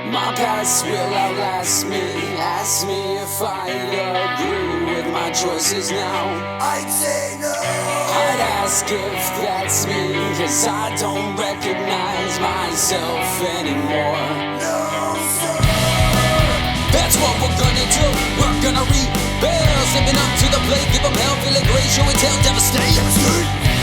My past will outlast me. Ask me if I agree with my choices now. I'd say no. I'd ask if that's me, 'cause I don't recognize myself anymore. No, sir. That's what we're gonna do. We're gonna rebel, stepping up to the plate, give them hell, feeling great, show and tell, devastate.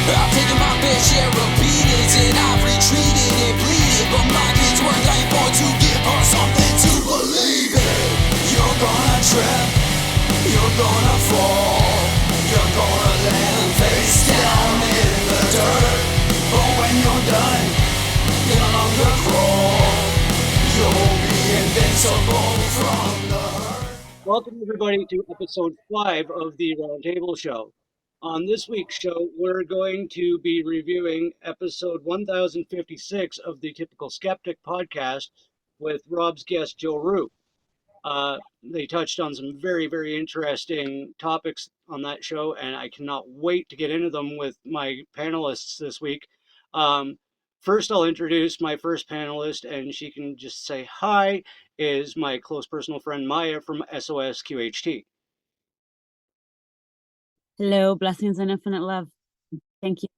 I've taken my fair share of beatings and I've retreated and bleeded, but my kids were dying for to give her something to believe in. You're gonna trip, you're gonna fall, you're gonna land face down in the dirt. But when you're done, you'll no longer crawl. You'll be invincible from the hurt. Welcome, everybody, to episode 5 of the Roundtable Show. On this week's show, we're going to be reviewing episode 1056 of the Typical Skeptic Podcast with Rob's guest, Joe Roop. They touched on some very, very interesting topics on that show, and I cannot wait to get into them with my panelists this week. First, I'll introduce my first panelist, and she can just say hi, is my close personal friend Maya from SOS QHT. Hello, blessings and infinite love. Thank you.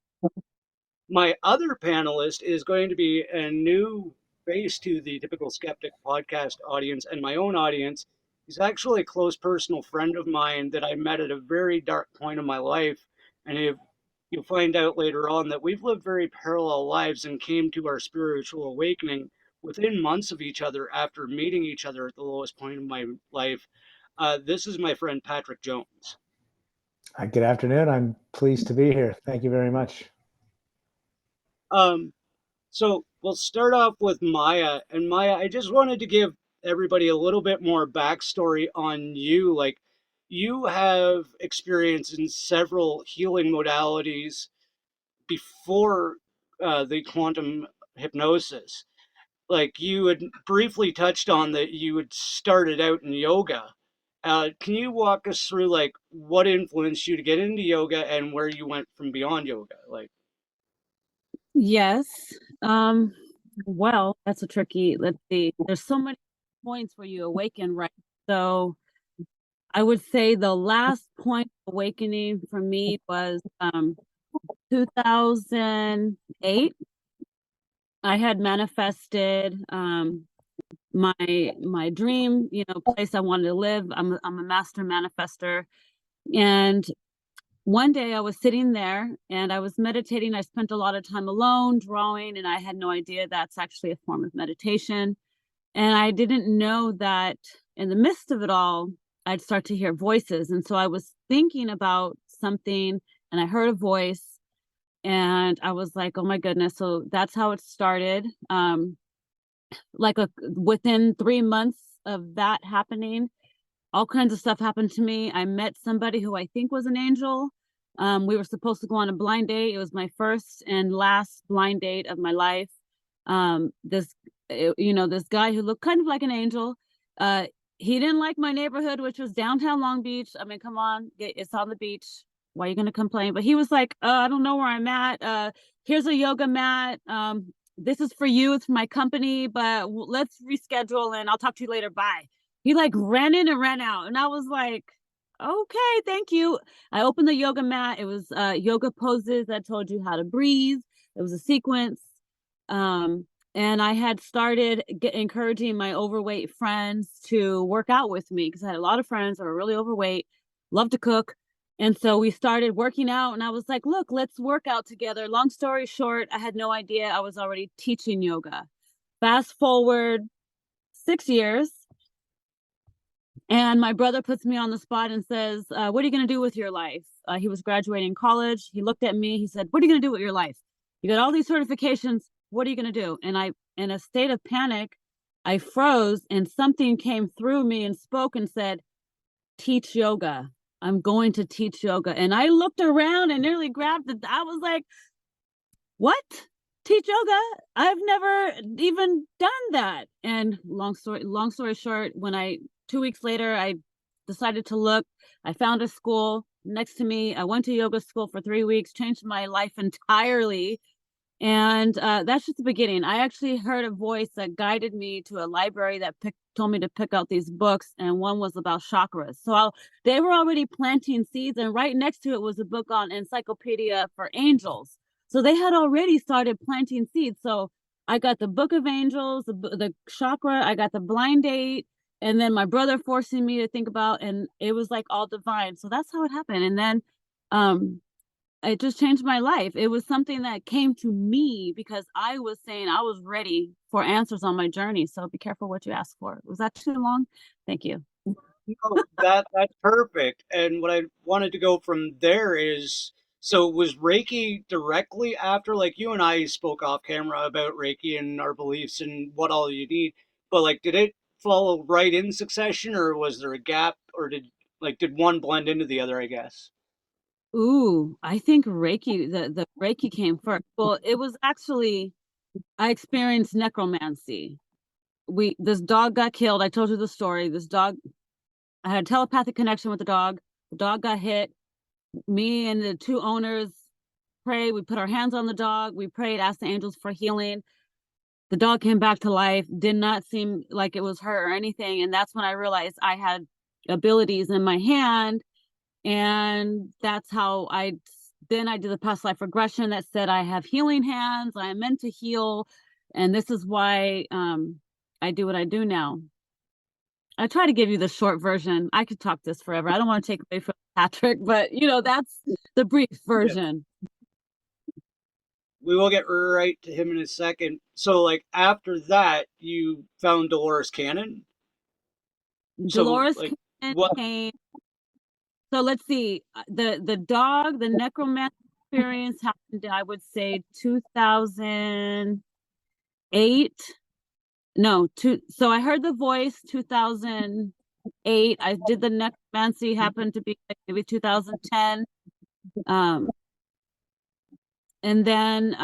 My other panelist is going to be a new face to the Typical Skeptic Podcast audience and my own audience. He's actually a close personal friend of mine that I met at a very dark point in my life. And you'll find out later on that we've lived very parallel lives and came to our spiritual awakening within months of each other after meeting each other at the lowest point of my life. This is my friend Patrick Jones. Good afternoon. I'm pleased to be here. Thank you very much. So we'll start off with Maya. And Maya, I just wanted to give everybody a little bit more backstory on you. Like, you have experience in several healing modalities before the quantum hypnosis. Like, you had briefly touched on that you had started out in yoga. Can you walk us through, like, what influenced you to get into yoga and where you went from beyond yoga? Like, Yes. Well, that's a tricky, let's see. There's so many points where you awaken, right? So I would say the last point of awakening for me was 2008. I had manifested my dream, place I wanted to live. I'm a master manifester. And one day I was sitting there and I was meditating. I spent a lot of time alone drawing, and I had no idea that's actually a form of meditation. And I didn't know that in the midst of it all, I'd start to hear voices. And so I was thinking about something and I heard a voice and I was like, oh my goodness. So that's how it started. Within 3 months of that happening, all kinds of stuff happened to me. I met somebody who I think was an angel. We were supposed to go on a blind date. It was my first and last blind date of my life. This guy who looked kind of like an angel. He didn't like my neighborhood, which was downtown Long Beach. I mean, come on, it's on the beach. Why are you going to complain? But he was like, I don't know where I'm at. Here's a yoga mat. This is for you. It's for my company, but let's reschedule and I'll talk to you later. Bye. He like ran in and ran out. And I was like, okay, thank you. I opened the yoga mat. It was yoga poses that told you how to breathe. It was a sequence. And I had started encouraging my overweight friends to work out with me because I had a lot of friends that were really overweight, love to cook. And so we started working out and I was like, look, let's work out together. Long story short, I had no idea I was already teaching yoga. Fast forward 6 years. And my brother puts me on the spot and says, what are you going to do with your life? He was graduating college. He looked at me. He said, what are you going to do with your life? You got all these certifications. What are you going to do? And I, in a state of panic, I froze and something came through me and spoke and said, teach yoga. I'm going to teach yoga. And I looked around and nearly grabbed it. I was like, what? Teach yoga? I've never even done that. And long story short, 2 weeks later, I decided to look. I found a school next to me. I went to yoga school for 3 weeks, changed my life entirely. And that's just the beginning. I actually heard a voice that guided me to a library that told me to pick out these books, and one was about chakras. So they were already planting seeds, and right next to it was a book on encyclopedia for angels. So they had already started planting seeds. So I got the Book of Angels, the chakra, I got the blind date, and then my brother forcing me to think about, and it was like all divine. So that's how it happened. And then it just changed my life. It was something that came to me because I was saying I was ready for answers on my journey. So be careful what you ask for. Was that too long? Thank you. No, that's perfect. And what I wanted to go from there is, so was Reiki directly after, like you and I spoke off camera about Reiki and our beliefs and what all you need, but like did it follow right in succession, or was there a gap, or did one blend into the other, I guess? Ooh, I think Reiki, the Reiki came first. Well, it was actually, I experienced necromancy. This dog got killed. I told you the story. This dog, I had a telepathic connection with the dog. The dog got hit. Me and the two owners prayed. We put our hands on the dog. We prayed, asked the angels for healing. The dog came back to life. Did not seem like it was hurt or anything. And that's when I realized I had abilities in my hand. And that's how then I did the past life regression that said I have healing hands. I am meant to heal. And this is why I do what I do now. I try to give you the short version. I could talk this forever. I don't want to take away from Patrick, but that's the brief version. We will get right to him in a second. So like after that, you found Dolores Cannon. Dolores like Cannon came. So let's see. The dog, the necromancer experience happened, I would say 2008. No, so I heard the voice 2008. I did the necromancy, happened to be like maybe 2010. And then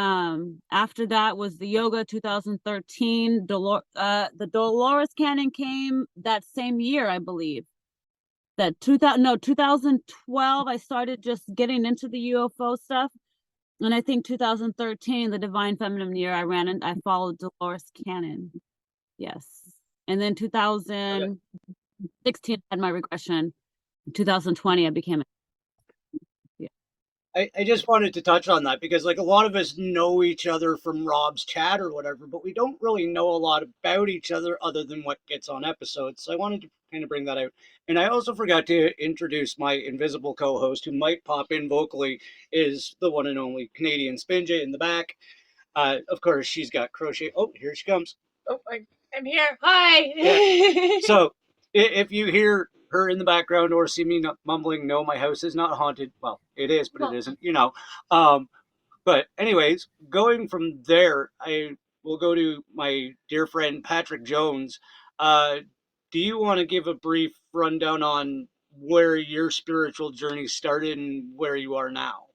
after that was the yoga 2013. The Dolores Cannon came that same year, I believe. That 2012, I started just getting into the UFO stuff. And I think 2013, the Divine Feminine year, I followed Dolores Cannon. Yes. And then 2016, I had my regression. In 2020, I became I just wanted to touch on that because like a lot of us know each other from Rob's chat or whatever, but we don't really know a lot about each other other than what gets on episodes. So I wanted to kind of bring that out. And I also forgot to introduce my invisible co-host who might pop in vocally, is the one and only Canadian Spinja in the back. Of course, she's got crochet. Oh, here she comes. Oh, I'm here. Hi. Yeah. So if you hear her in the background or see me mumbling, no, my house is not haunted. Well, it is, but it isn't, But anyways, going from there, I will go to my dear friend Patrick Jones. Do you want to give a brief rundown on where your spiritual journey started and where you are now?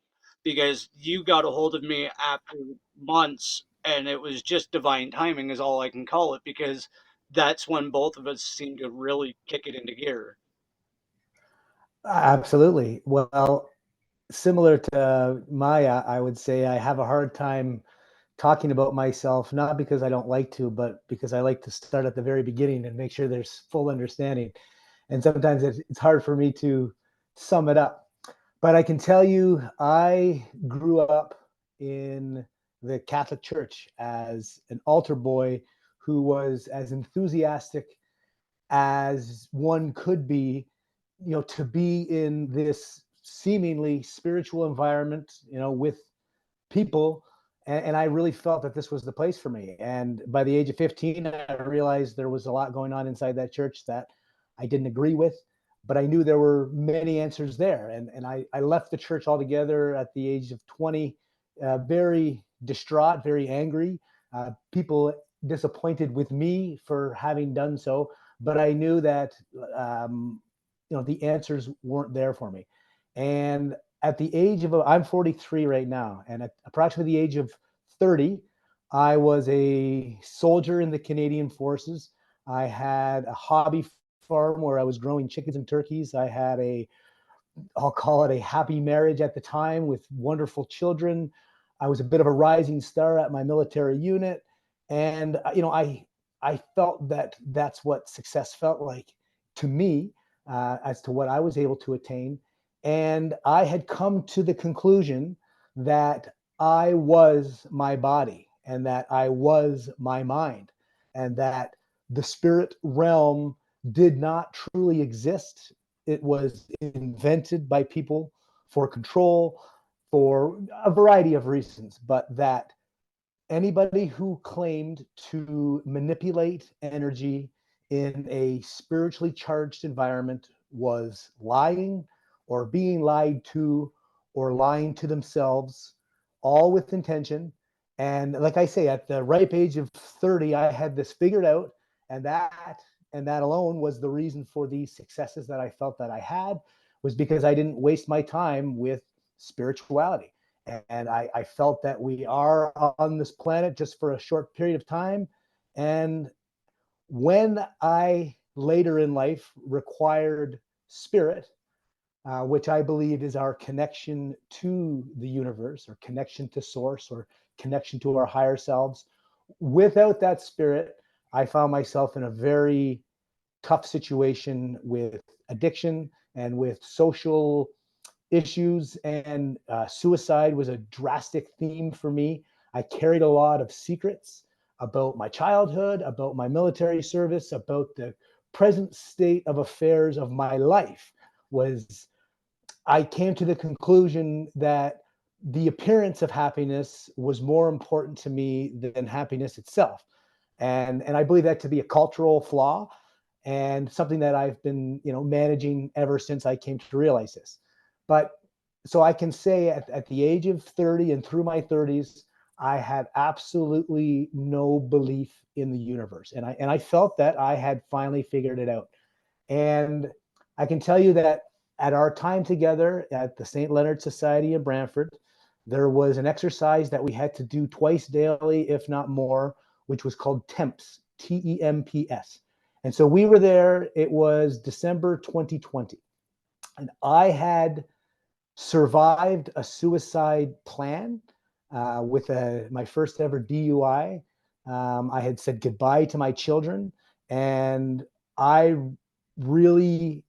Because you got a hold of me after months, and it was just divine timing, is all I can call it, because that's when both of us seemed to really kick it into gear. Absolutely. Well, similar to Maya, I would say I have a hard time talking about myself, not because I don't like to, but because I like to start at the very beginning and make sure there's full understanding. And sometimes it's hard for me to sum it up. But I can tell you, I grew up in the Catholic Church as an altar boy who was as enthusiastic as one could be, to be in this seemingly spiritual environment, with people. And I really felt that this was the place for me. And by the age of 15, I realized there was a lot going on inside that church that I didn't agree with, but I knew there were many answers there. And I left the church altogether at the age of 20, very distraught, very angry, people disappointed with me for having done so. But I knew that, the answers weren't there for me. And at the age of, I'm 43 right now, and at approximately the age of 30, I was a soldier in the Canadian Forces. I had a hobby farm where I was growing chickens and turkeys. I had I'll call it a happy marriage at the time with wonderful children. I was a bit of a rising star at my military unit. And, I felt that that's what success felt like to me, as to what I was able to attain. And I had come to the conclusion that I was my body and that I was my mind, and that the spirit realm did not truly exist. It was invented by people for control, for a variety of reasons, but that anybody who claimed to manipulate energy in a spiritually charged environment was lying, or being lied to, or lying to themselves, all with intention. And like I say, at the ripe age of 30, I had this figured out, and that alone was the reason for the successes that I felt that I had, was because I didn't waste my time with spirituality. And I felt that we are on this planet just for a short period of time. And when I later in life required spirit, which I believe is our connection to the universe, or connection to source, or connection to our higher selves, without that spirit, I found myself in a very tough situation with addiction and with social issues, and suicide was a drastic theme for me. I carried a lot of secrets about my childhood, about my military service, about the present state of affairs of my life. Was I came to the conclusion that the appearance of happiness was more important to me than happiness itself. And I believe that to be a cultural flaw, and something that I've been, managing ever since I came to realize this. But so I can say at the age of 30 and through my 30s, I had absolutely no belief in the universe. And I felt that I had finally figured it out. And I can tell you that at our time together at the St. Leonard Society in Brantford, there was an exercise that we had to do twice daily, if not more, which was called TEMPS, TEMPS. And so we were there. It was December 2020. And I had survived a suicide plan with my first ever DUI. I had said goodbye to my children, and I really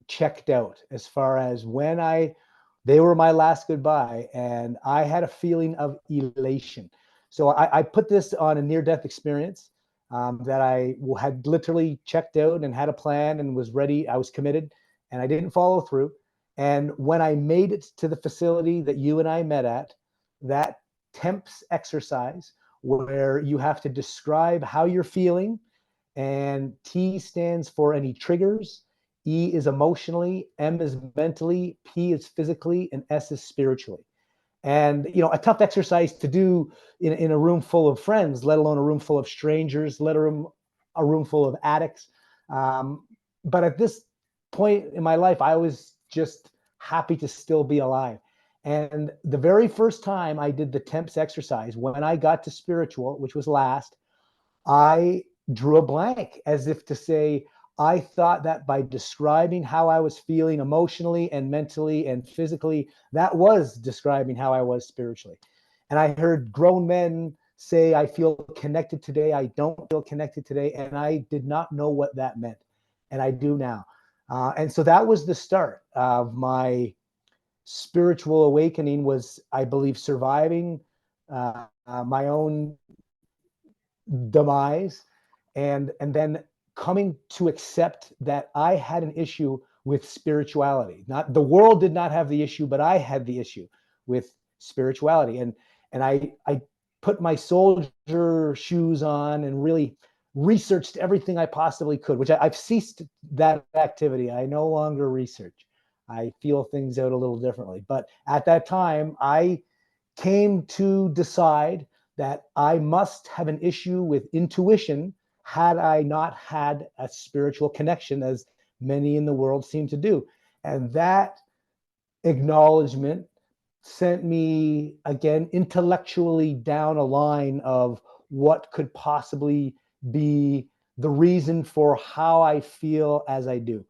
checked out as far as they were my last goodbye, and I had a feeling of elation. So I put this on a near-death experience, that I had literally checked out and had a plan and was ready. I was committed, and I didn't follow through. And when I made it to the facility that you and I met at, that TEMPS exercise, where you have to describe how you're feeling, and T stands for any triggers, E is emotionally, M is mentally, P is physically, and S is spiritually. And, a tough exercise to do in a room full of friends, let alone a room full of strangers, let alone a room full of addicts. But at this point in my life, I was just happy to still be alive. And the very first time I did the TEMPS exercise, when I got to spiritual, which was last, I drew a blank, as if to say, I thought that by describing how I was feeling emotionally and mentally and physically, that was describing how I was spiritually. And I heard grown men say, I feel connected today. I don't feel connected today. And I did not know what that meant. And I do now. And so that was the start of my spiritual awakening, was, I believe, surviving my own demise, and then coming to accept that I had an issue with spirituality. Not the world did not have the issue, but I had the issue with spirituality. And I put my soldier shoes on and really researched everything I possibly could, which I've ceased that activity. I no longer research. I feel things out a little differently. But at that time, I came to decide that I must have an issue with intuition, had I not had a spiritual connection, as many in the world seem to do. And that acknowledgement sent me, again, intellectually down a line of what could possibly be the reason for how I feel as I do.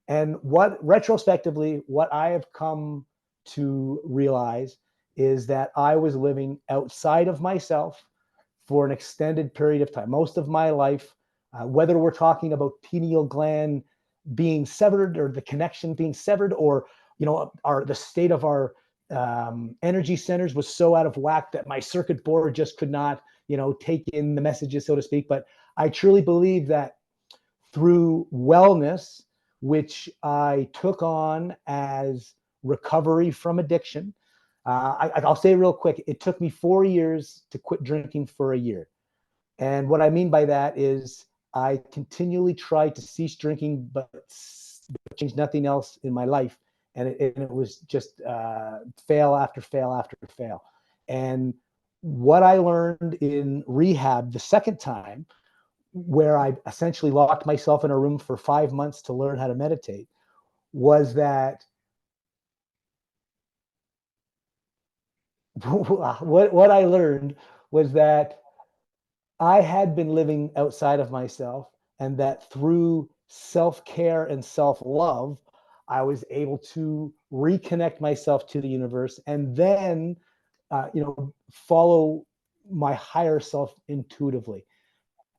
And retrospectively, what I have come to realize is that I was living outside of myself for an extended period of time, most of my life, whether we're talking about pineal gland being severed or the connection being severed, or the state of our energy centers was so out of whack that my circuit board just could not take in the messages, so to speak. But I truly believe that through wellness, which I took on as recovery from addiction, I'll say real quick, it took me 4 years to quit drinking for a year. And what I mean by that is I continually tried to cease drinking, but changed nothing else in my life. And it was just fail after fail after fail. And what I learned in rehab the second time, where I essentially locked myself in a room for 5 months to learn how to meditate, was that what I learned was that I had been living outside of myself, and that through self-care and self-love, I was able to reconnect myself to the universe, and then, follow my higher self intuitively.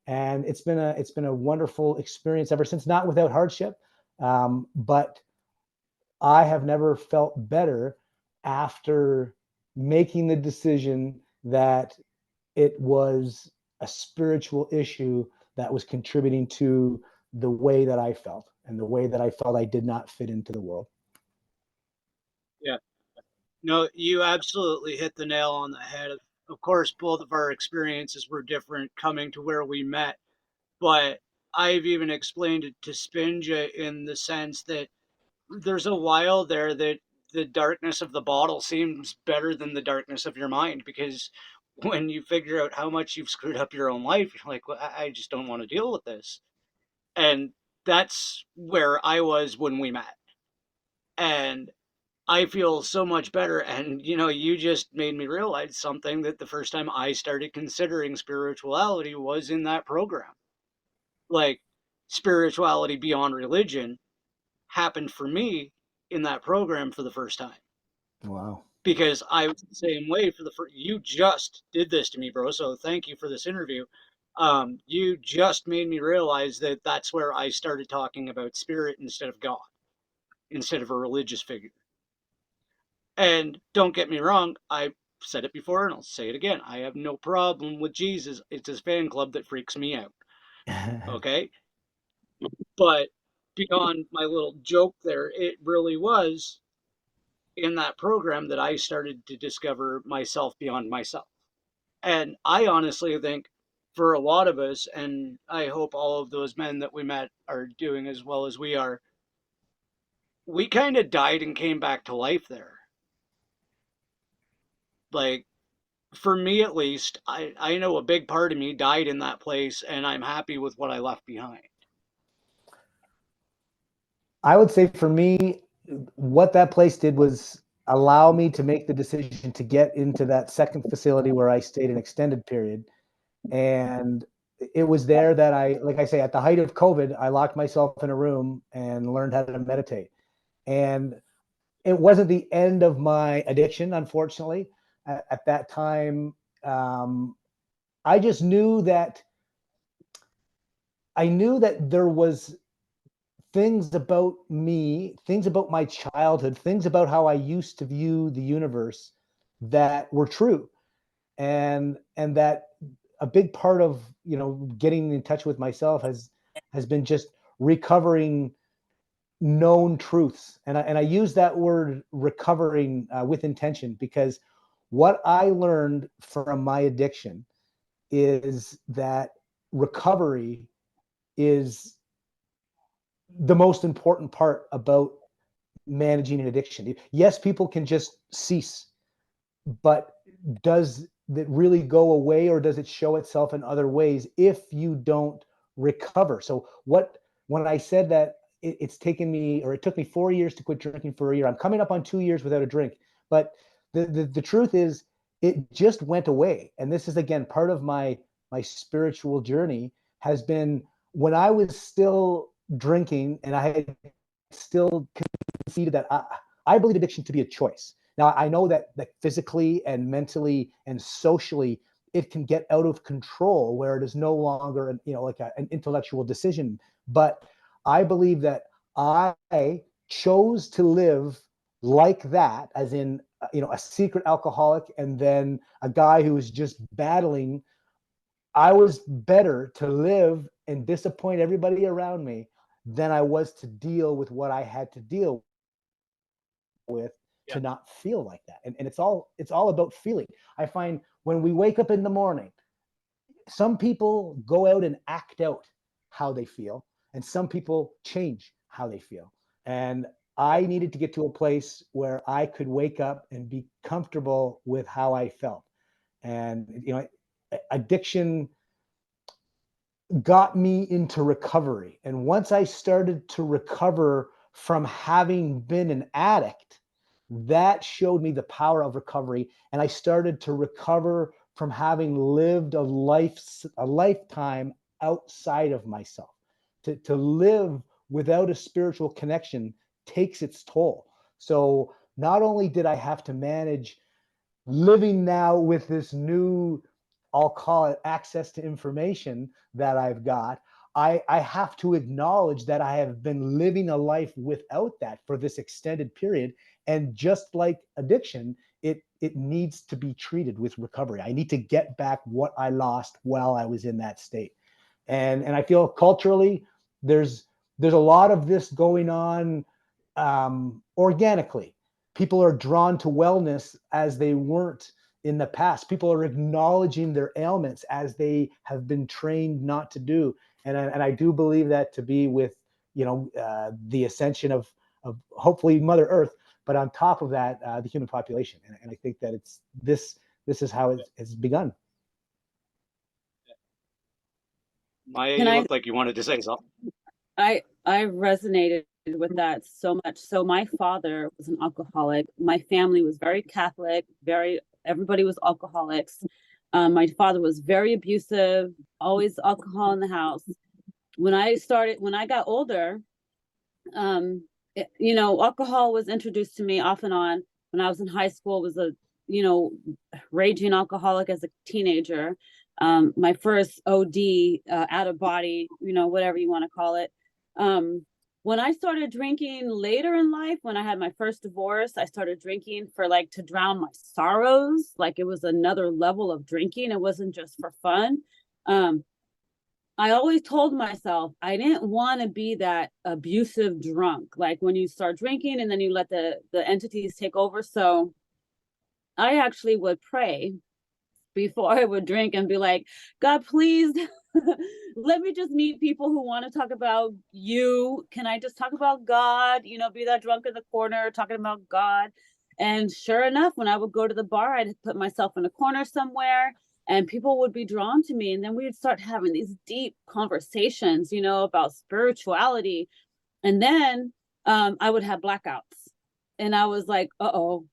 And it's been a wonderful experience ever since, not without hardship, but I have never felt better after making the decision that it was a spiritual issue that was contributing to the way that I felt and the way that I felt I did not fit into the world. Yeah. No, you absolutely hit the nail on the head. Of course, both of our experiences were different coming to where we met, but I've even explained it to Spinja in the sense that there's a while there that the darkness of the bottle seems better than the darkness of your mind, because when you figure out how much you've screwed up your own life, you're like, well, I just don't want to deal with this. And that's where I was when we met. And I feel so much better. And, you just made me realize something, that the first time I started considering spirituality was in that program. Like, spirituality beyond religion happened for me in that program for the first time. Wow. Because I was the same way for the first. You just did this to me, bro. So thank you for this interview. You just made me realize that that's where I started talking about spirit instead of God, instead of a religious figure. And don't get me wrong, I said it before and I'll say it again. I have no problem with Jesus. It's his fan club that freaks me out. Okay? But beyond my little joke there, it really was in that program that I started to discover myself beyond myself. And I honestly think for a lot of us, and I hope all of those men that we met are doing as well as we are, we kind of died and came back to life there. Like, for me at least, I know a big part of me died in that place, and I'm happy with what I left behind. I would say for me, what that place did was allow me to make the decision to get into that second facility where I stayed an extended period. And it was there that like I say, at the height of COVID, I locked myself in a room and learned how to meditate. And it wasn't the end of my addiction, unfortunately. At that time, I just knew that there was things about me, things about my childhood, things about how I used to view the universe that were true. And that a big part of, getting in touch with myself has been just recovering known truths. And I use that word recovering with intention, because what I learned from my addiction is that recovery is the most important part about managing an addiction. Yes, people can just cease, but does it really go away, or does it show itself in other ways if you don't recover? So when I said that it took me 4 years to quit drinking for a year, I'm coming up on 2 years without a drink, but the truth is it just went away. And this is, again, part of my spiritual journey has been when I was still drinking and I had still conceded that I believe addiction to be a choice. Now, I know that physically and mentally and socially, it can get out of control where it is no longer, like an intellectual decision. But I believe that I chose to live like that, as in, a secret alcoholic and then a guy who was just battling. I was better to live and disappoint everybody around me than I was to deal with what I had to deal with to not feel like that. And it's all about feeling. I find when we wake up in the morning, some people go out and act out how they feel, and some people change how they feel. And I needed to get to a place where I could wake up and be comfortable with how I felt. And, addiction got me into recovery. And once I started to recover from having been an addict, that showed me the power of recovery. And I started to recover from having lived a lifetime outside of myself. To live without a spiritual connection takes its toll. So not only did I have to manage living now with this new, I'll call it, access to information that I've got, I have to acknowledge that I have been living a life without that for this extended period. And just like addiction, it needs to be treated with recovery. I need to get back what I lost while I was in that state. And I feel culturally, there's a lot of this going on organically. People are drawn to wellness as they weren't in the past. People are acknowledging their ailments as they have been trained not to do. And I do believe that to be with, the ascension of hopefully Mother Earth, but on top of that, the human population. And I think that this is how it has begun. Maya, Can you I look like you wanted to say something. I resonated with that so much. So my father was an alcoholic. My family was very Catholic, everybody was alcoholics. My father was very abusive, always alcohol in the house. When I got older, alcohol was introduced to me off and on. When I was in high school, was a, raging alcoholic as a teenager. My first OD, out of body, whatever you want to call it. When I started drinking later in life, when I had my first divorce, I started drinking to drown my sorrows. Like, it was another level of drinking. It wasn't just for fun. I always told myself I didn't want to be that abusive drunk, like when you start drinking and then you let the entities take over. So I actually would pray before I would drink and be like, God, please let me just meet people who want to talk about you. Can I just talk about God? Be that drunk in the corner talking about God. And sure enough, when I would go to the bar, I'd put myself in a corner somewhere and people would be drawn to me. And then we'd start having these deep conversations, about spirituality. And then I would have blackouts. And I was like, uh-oh.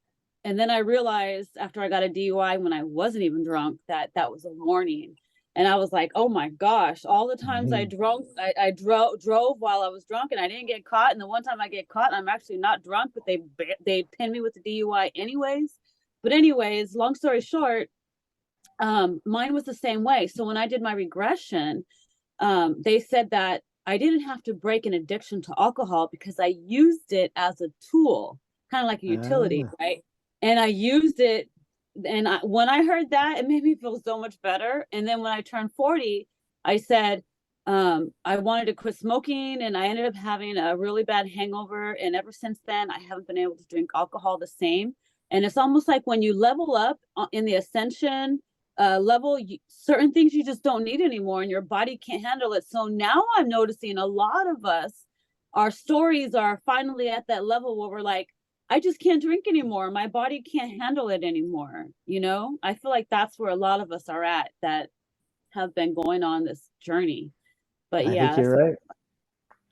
And then I realized after I got a DUI when I wasn't even drunk that was a warning. And I was like, oh my gosh, all the times I drove while I was drunk and I didn't get caught. And the one time I get caught, I'm actually not drunk, but they pinned me with the DUI anyways. But anyways, long story short, mine was the same way. So when I did my regression, they said that I didn't have to break an addiction to alcohol because I used it as a tool, kind of like a utility, right? And I used it. And when I heard that, it made me feel so much better. And then when I turned 40, I said, I wanted to quit smoking, and I ended up having a really bad hangover. And ever since then, I haven't been able to drink alcohol the same. And it's almost like when you level up in the ascension level, certain things you just don't need anymore and your body can't handle it. So now I'm noticing a lot of us, our stories are finally at that level where we're like, I just can't drink anymore. My body can't handle it anymore. I feel like that's where a lot of us are at that have been going on this journey. But I think you're right.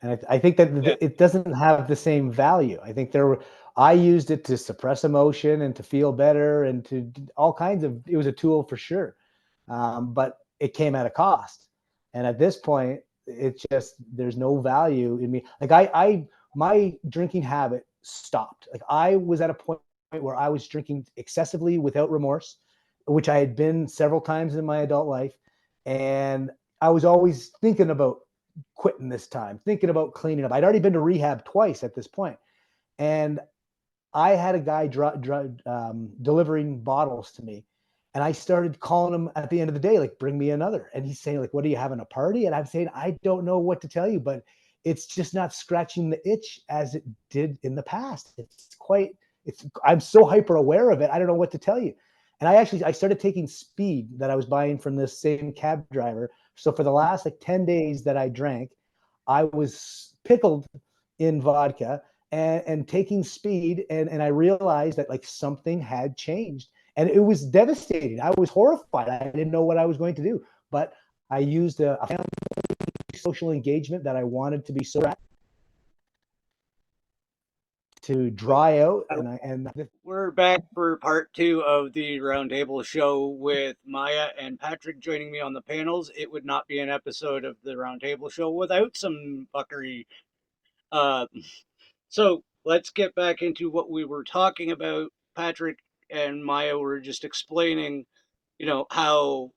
And I think that it doesn't have the same value. I think I used it to suppress emotion and to feel better and to all kinds of, it was a tool for sure. But it came at a cost. And at this point, it's just, there's no value in me. Like my drinking habit stopped. Like I was at a point where I was drinking excessively without remorse, which I had been several times in my adult life. And I was always thinking about quitting this time, thinking about cleaning up. I'd already been to rehab twice at this point. And I had a guy delivering bottles to me. And I started calling him at the end of the day, like, bring me another. And he's saying, like, what, are you having a party? And I'm saying, I don't know what to tell you, but it's just not scratching the itch as it did in the past. I'm so hyper aware of it. I don't know what to tell you. And I started taking speed that I was buying from this same cab driver. So for the last 10 days that I drank, I was pickled in vodka and taking speed. And I realized that something had changed. And it was devastating. I was horrified. I didn't know what I was going to do. But I used a family social engagement that I wanted to be so to dry out. And we're back for part 2 of the Roundtable show with Maya and Patrick joining me on the panels. It would not be an episode of the Roundtable show without some fuckery. So let's get back into what we were talking about. Patrick and Maya were just explaining, how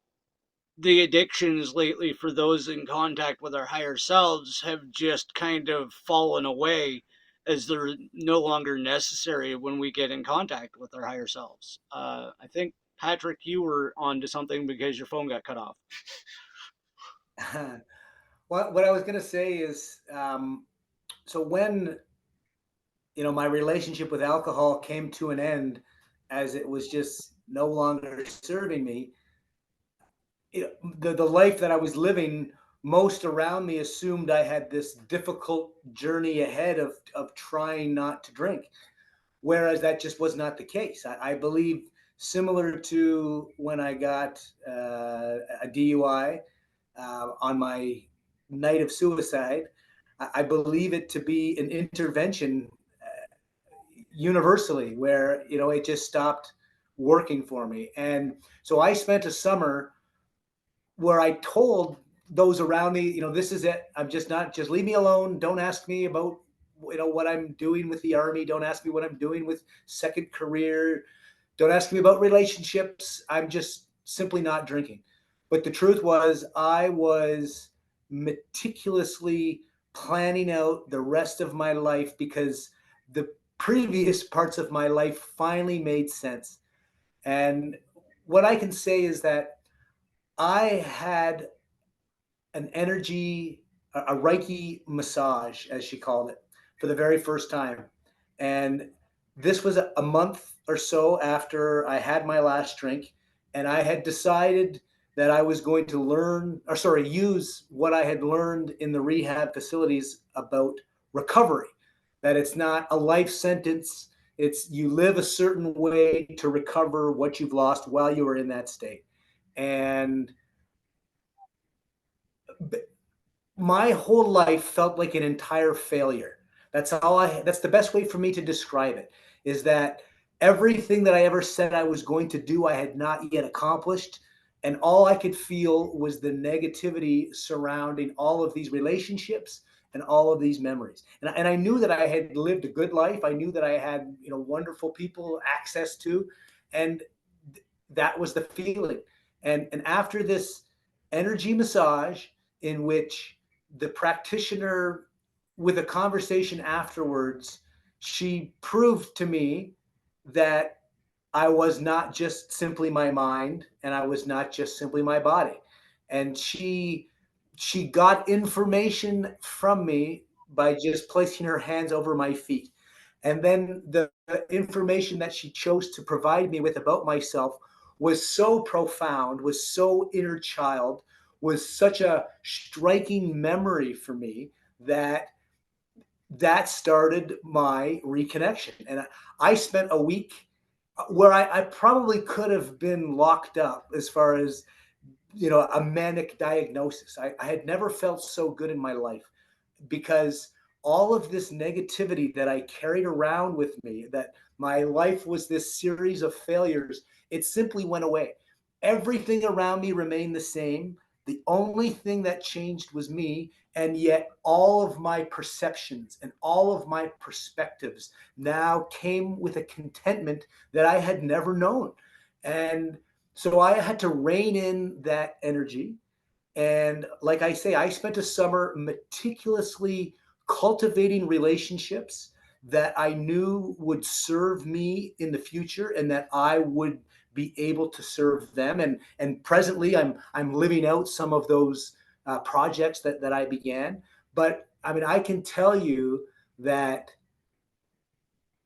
the addictions lately for those in contact with our higher selves have just kind of fallen away as they're no longer necessary when we get in contact with our higher selves. I think, Patrick, you were onto something because your phone got cut off. What I was going to say is, so when my relationship with alcohol came to an end, as it was just no longer serving me, the life that I was living, most around me assumed I had this difficult journey ahead of trying not to drink, whereas that just was not the case. I believe, similar to when I got a DUI on my night of suicide, I believe it to be an intervention universally, where it just stopped working for me. And so I spent a summer where I told those around me, this is it. I'm just leave me alone. Don't ask me about what I'm doing with the Army. Don't ask me what I'm doing with second career. Don't ask me about relationships. I'm just simply not drinking. But the truth was, I was meticulously planning out the rest of my life, because the previous parts of my life finally made sense. And what I can say is that I had an energy, a Reiki massage, as she called it, for the very first time. And this was a month or so after I had my last drink. And I had decided that I was going to use what I had learned in the rehab facilities about recovery, that it's not a life sentence. It's you live a certain way to recover what you've lost while you were in that state. And my whole life felt like an entire failure. That's the best way for me to describe it, is that everything that I ever said I was going to do, I had not yet accomplished. And all I could feel was the negativity surrounding all of these relationships and all of these memories. And I knew that I had lived a good life. I knew that I had, wonderful people access to, and that was the feeling. And after this energy massage, in which the practitioner, with a conversation afterwards, she proved to me that I was not just simply my mind, and I was not just simply my body. And she got information from me by just placing her hands over my feet. And then the information that she chose to provide me with about myself was so profound, was so inner child, was such a striking memory for me that started my reconnection. And I spent a week where I probably could have been locked up, as far as, a manic diagnosis. I had never felt so good in my life, because all of this negativity that I carried around with me, that my life was this series of failures, it simply went away. Everything around me remained the same. The only thing that changed was me. And yet all of my perceptions and all of my perspectives now came with a contentment that I had never known. And so I had to rein in that energy. And like I say, I spent a summer meticulously cultivating relationships that I knew would serve me in the future and that I would be able to serve them. And presently I'm living out some of those projects that I began. But I mean, I can tell you that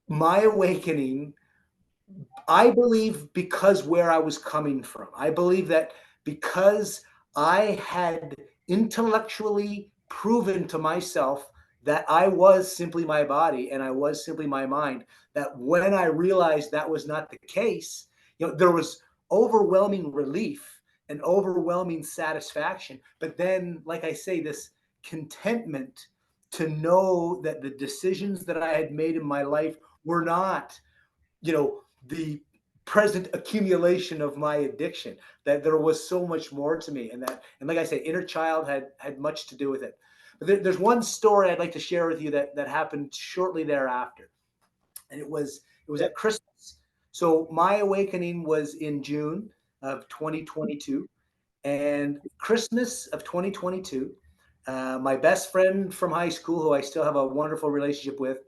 my awakening, I believe, because where I was coming from, I believe that because I had intellectually proven to myself that I was simply my body and I was simply my mind, that when I realized that was not the case, there was overwhelming relief and overwhelming satisfaction. But then, like I say, this contentment to know that the decisions that I had made in my life were not, the present accumulation of my addiction, that there was so much more to me, and like I say, inner child had much to do with it. But there's one story I'd like to share with you that happened shortly thereafter, and it was at Christmas. So my awakening was in June of 2022, and Christmas of 2022, my best friend from high school, who I still have a wonderful relationship with,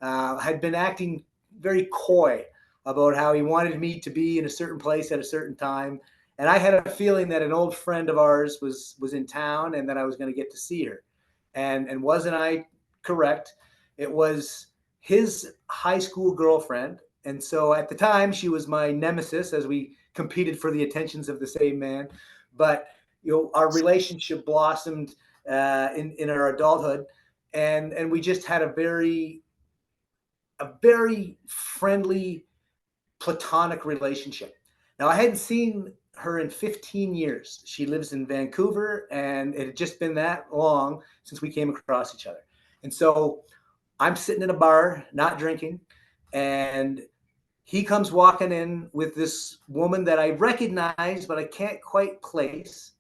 had been acting very coy about how he wanted me to be in a certain place at a certain time. And I had a feeling that an old friend of ours was in town and that I was going to get to see her. And wasn't I correct? It was his high school girlfriend. And so at the time, she was my nemesis as we competed for the attentions of the same man. But our relationship blossomed in our adulthood, and we just had a very friendly, platonic relationship. Now, I hadn't seen her in 15 years. She lives in Vancouver, and it had just been that long since we came across each other. And so I'm sitting in a bar, not drinking, and he comes walking in with this woman that I recognize, but I can't quite place.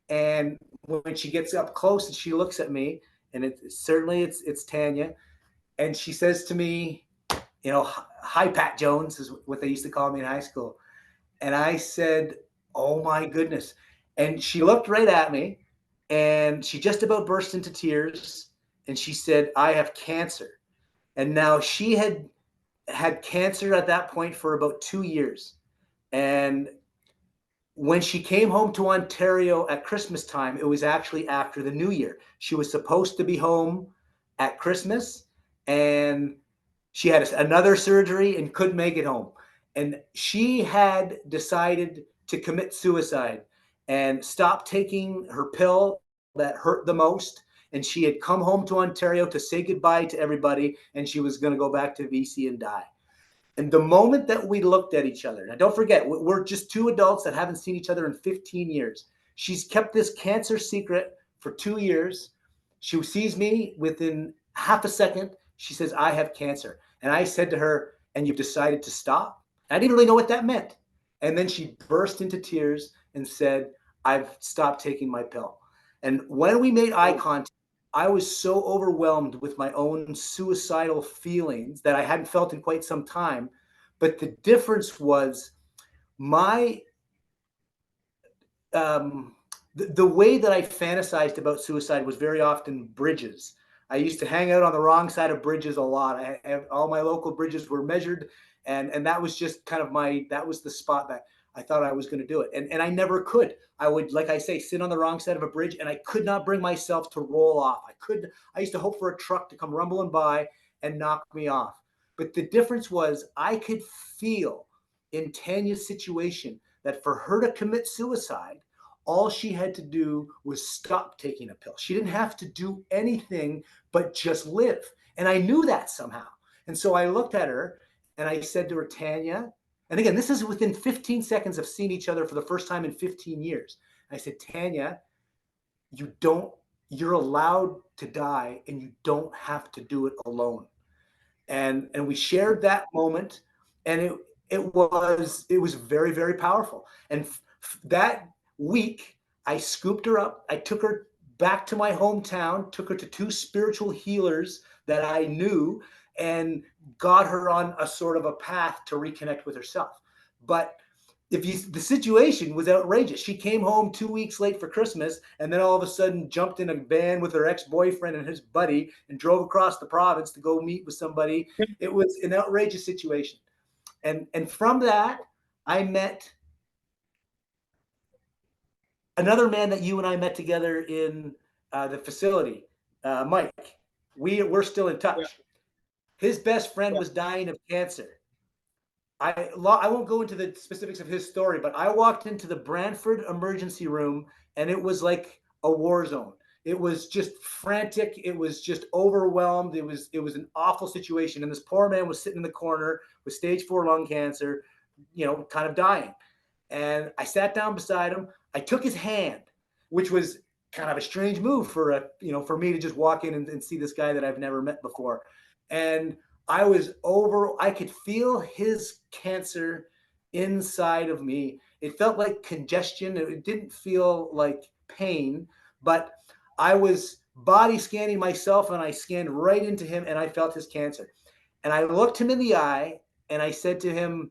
And when she gets up close and she looks at me, and it's Tanya, and she says to me, hi, Pat Jones is what they used to call me in high school. And I said, oh my goodness. And she looked right at me and she just about burst into tears. And she said, I have cancer. And now she had cancer at that point for about 2 years. And when she came home to Ontario at Christmas time, it was actually after the New Year. She was supposed to be home at Christmas, and she had another surgery and couldn't make it home. And she had decided to commit suicide and stop taking her pill that hurt the most. And she had come home to Ontario to say goodbye to everybody, and she was going to go back to BC and die. And the moment that we looked at each other, now don't forget, we're just two adults that haven't seen each other in 15 years. She's kept this cancer secret for 2 years. She sees me within half a second. She says, I have cancer. And I said to her, and you've decided to stop? I didn't really know what that meant. And then she burst into tears and said, I've stopped taking my pill. And when we made eye contact, I was so overwhelmed with my own suicidal feelings that I hadn't felt in quite some time. But the difference was my the way that I fantasized about suicide was very often bridges. I used to hang out on the wrong side of bridges a lot. All my local bridges were measured, and that was just kind of that was the spot that I thought I was going to do it. And I never could. I would, like I say, sit on the wrong side of a bridge, and I could not bring myself to roll off. I used to hope for a truck to come rumbling by and knock me off. But the difference was I could feel in Tanya's situation that for her to commit suicide, all she had to do was stop taking a pill. She didn't have to do anything but just live. And I knew that somehow. And so I looked at her and I said to her, Tanya, and again, this is within 15 seconds of seeing each other for the first time in 15 years. I said, Tanya, you're allowed to die, and you don't have to do it alone. And we shared that moment, and it was very, very powerful. And that week, I scooped her up. I took her back to my hometown, took her to 2 spiritual healers that I knew, and got her on a sort of a path to reconnect with herself. But the situation was outrageous. She came home 2 weeks late for Christmas, and then all of a sudden jumped in a van with her ex-boyfriend and his buddy and drove across the province to go meet with somebody. It was an outrageous situation. And from that, I met another man that you and I met together in the facility, Mike. We're still in touch. Yeah. His best friend was dying of cancer. I won't go into the specifics of his story, but I walked into the Brantford emergency room, and it was like a war zone. It was just frantic. It was just overwhelmed. It was an awful situation. And this poor man was sitting in the corner with stage 4 lung cancer, kind of dying. And I sat down beside him. I took his hand, which was kind of a strange move for me to just walk in and see this guy that I've never met before. And I could feel his cancer inside of me. It felt like congestion. It didn't feel like pain, but I was body scanning myself, and I scanned right into him, and I felt his cancer. And I looked him in the eye, and I said to him,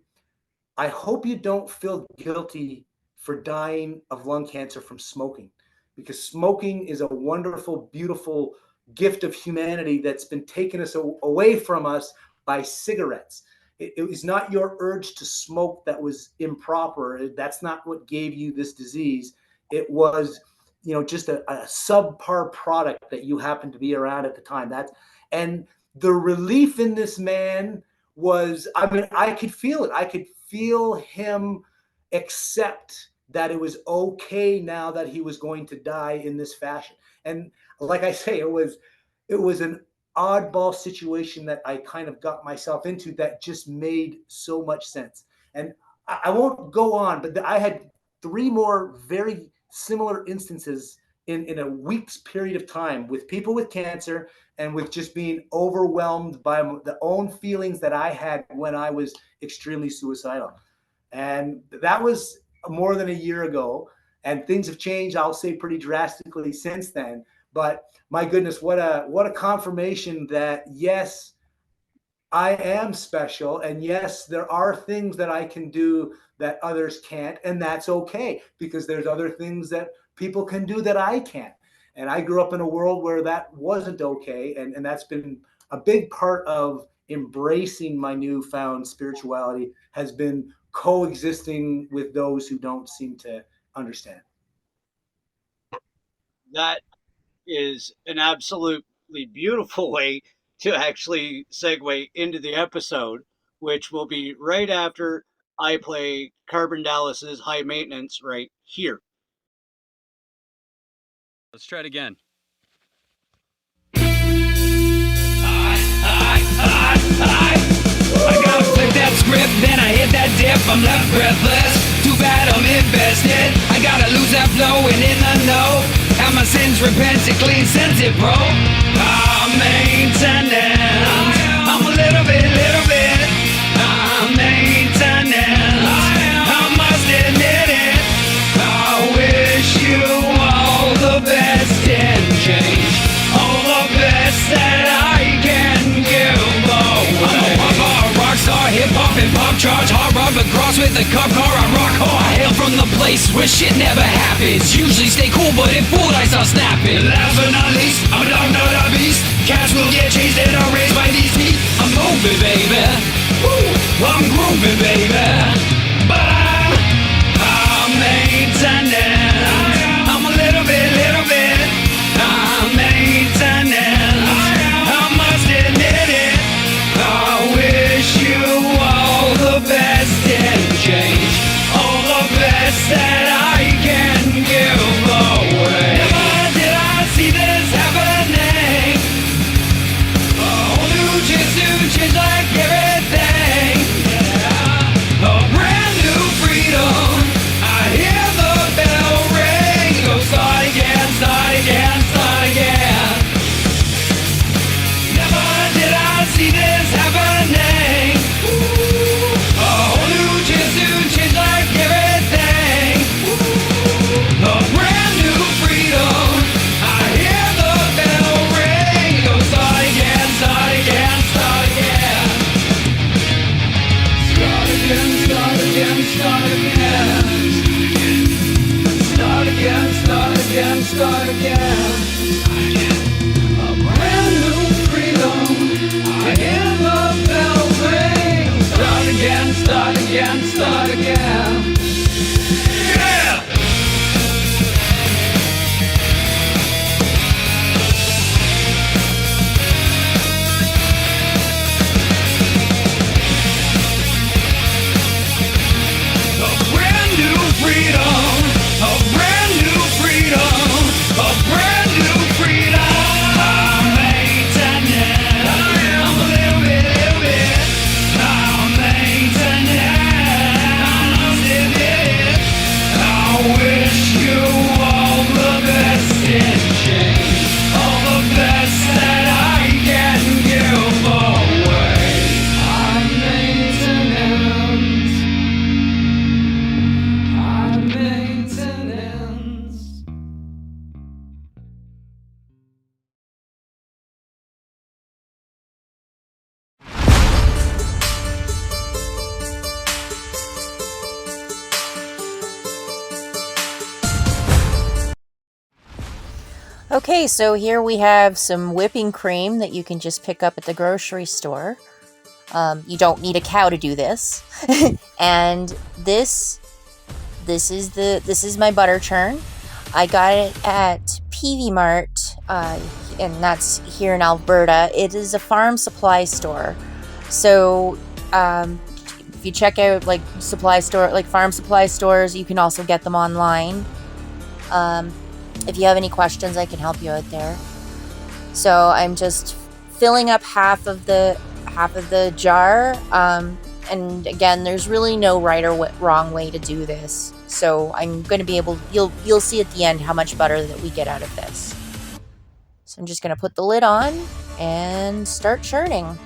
I hope you don't feel guilty for dying of lung cancer from smoking, because smoking is a wonderful, beautiful gift of humanity that's been taken away from us by cigarettes. It was not your urge to smoke that was improper. That's not what gave you this disease. It was, just a subpar product that you happened to be around at the time. And the relief in this man was, I could feel it. I could feel him accept that it was okay now that he was going to die in this fashion. And like I say, it was an oddball situation that I kind of got myself into that just made so much sense. And I won't go on, but I had 3 more very similar instances in a week's period of time with people with cancer and with just being overwhelmed by the own feelings that I had when I was extremely suicidal. And that was more than a year ago, and things have changed, I'll say, pretty drastically since then. But my goodness, what a confirmation that, yes, I am special. And yes, there are things that I can do that others can't. And that's okay, because there's other things that people can do that I can't. And I grew up in a world where that wasn't okay. And that's been a big part of embracing my newfound spirituality, has been coexisting with those who don't seem to understand. That is an absolutely beautiful way to actually segue into the episode, which will be right after I play Carbon Dallas's High Maintenance right here. Let's try it again. I gotta flip that script, then I hit that dip. I'm left breathless, too bad I'm invested. I gotta lose that flow and in the know. Have my sins repented, clean scented, bro. Maintenance, I'm a little bit maintenance, I must admit it. I wish you all the best and change all the best that I can give away. I'm a rockstar, hip-hop and pop charge, hard rock but cross with a cop car. I rock hard, I hail from the place where shit never happens. Usually stay cool, but if fooled I start snapping. Last but not least, I'm a dog, not a beast. Cats will get chased and I'll raise by these teeth. I'm moving, baby. Woo, I'm grooving, baby. But I'm maintenance. I'm a little bit maintenance. I must admit it. I wish you all the best and change all the best that I can give away. Never did I see this happening. A whole new chance to change like everything. Yeah. Okay, so here we have some whipping cream that you can just pick up at the grocery store. You don't need a cow to do this. And this is my butter churn. I got it at PV Mart, and that's here in Alberta. It is a farm supply store. So if you check out like farm supply stores, you can also get them online. If you have any questions, I can help you out there. So I'm just filling up half of the jar. And again, there's really no right or wrong way to do this. So I'm going to be able, you'll see at the end how much butter that we get out of this. So I'm just going to put the lid on and start churning.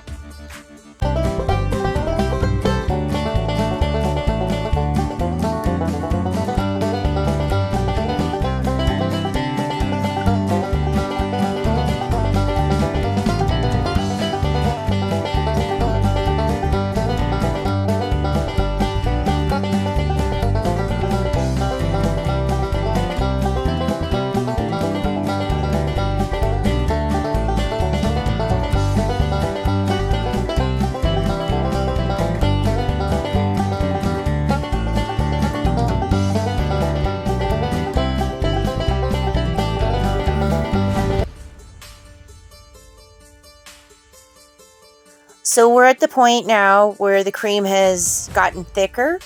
So we're at the point now where the cream has gotten thicker.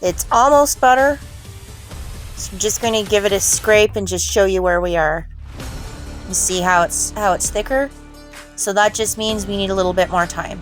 It's almost butter. So I'm just going to give it a scrape and just show you where we are. You see how it's thicker? So that just means we need a little bit more time.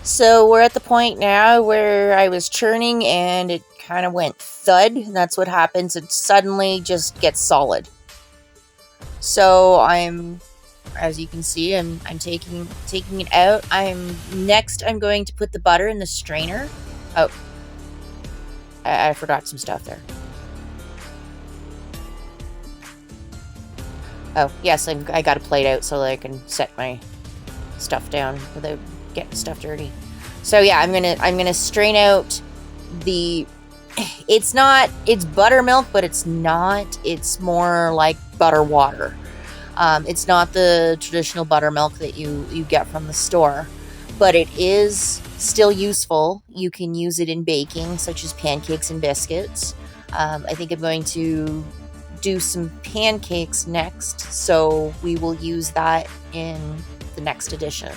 So we're at the point now where I was churning and it kind of went thud. That's what happens. It suddenly just gets solid. So as you can see, I'm taking it out. I'm going to put the butter in the strainer. Oh, I forgot some stuff there. Oh, yes, I got a plate out so that I can set my stuff down without getting stuff dirty. So yeah, I'm gonna strain out it's buttermilk, but it's not. It's more like butter water. It's not the traditional buttermilk that you get from the store, but it is still useful. You can use it in baking, such as pancakes and biscuits. I think I'm going to do some pancakes next, so we will use that in the next edition.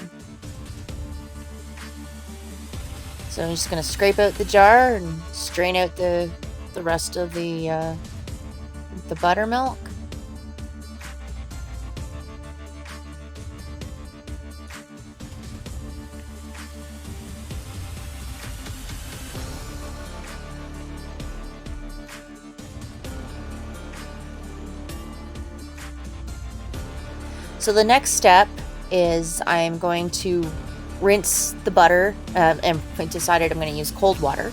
So I'm just going to scrape out the jar and strain out the rest of the buttermilk. So the next step is I'm going to rinse the butter, and I decided I'm going to use cold water.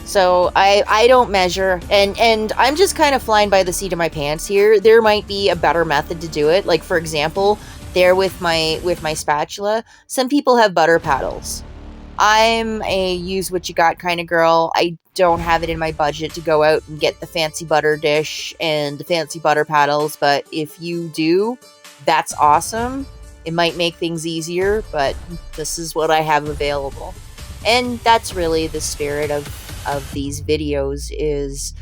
So I don't measure, and I'm just kind of flying by the seat of my pants here. There might be a better method to do it. Like, for example, there with my spatula, some people have butter paddles. I'm a use what you got kind of girl. I don't have it in my budget to go out and get the fancy butter dish and the fancy butter paddles, but if you do, that's awesome. It might make things easier, but this is what I have available. And that's really the spirit of these videos, is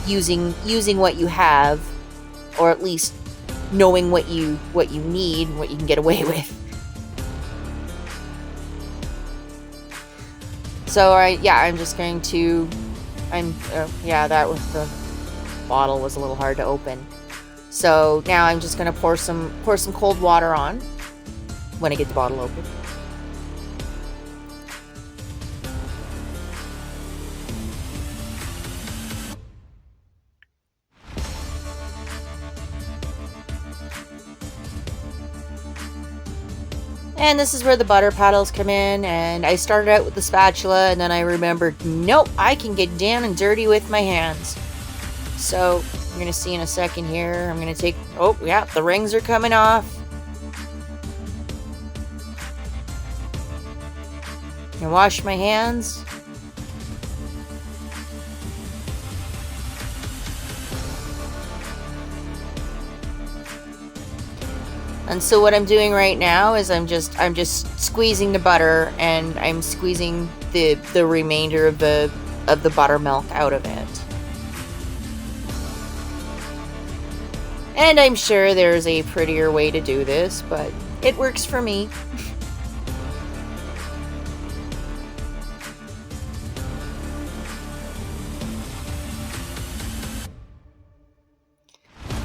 using what you have, or at least knowing what you need and what you can get away with. So I'm just going to, that was the bottle was a little hard to open. So now I'm just going to pour some cold water on when I get the bottle open. And this is where the butter paddles come in, and I started out with the spatula, and then I remembered, nope, I can get down and dirty with my hands. So, you're going to see in a second here, I'm going to take, oh yeah, the rings are coming off. And wash my hands. And so what I'm doing right now is I'm just squeezing the butter, and I'm squeezing the remainder of the buttermilk out of it. And I'm sure there's a prettier way to do this, but it works for me.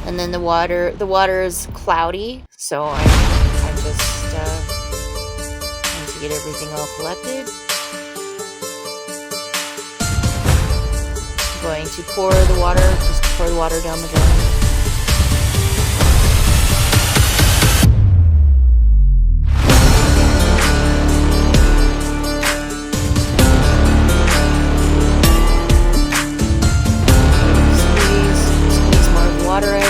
And then the water is cloudy, so I'm just trying to get everything all collected. I'm going to pour the water down the drain. Squeeze more of the water out.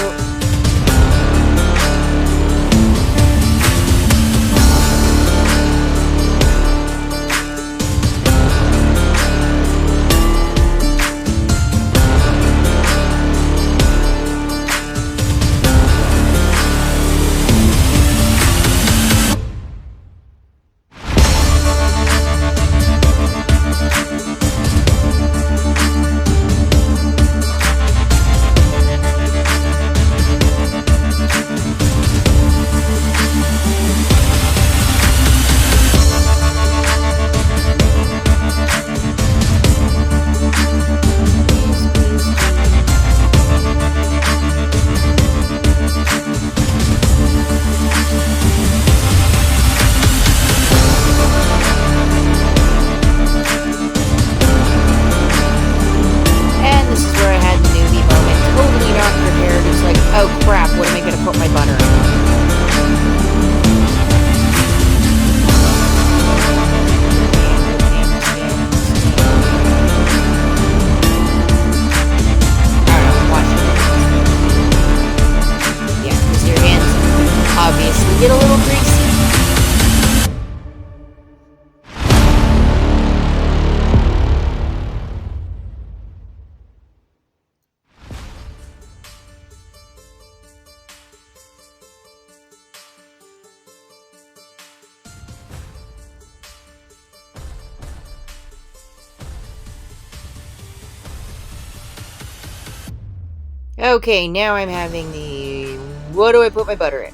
Oh crap, what am I gonna put my butter in? I don't know, watch it. Yeah, because your hands obviously get a little greasy. Okay, now I'm having what do I put my butter in?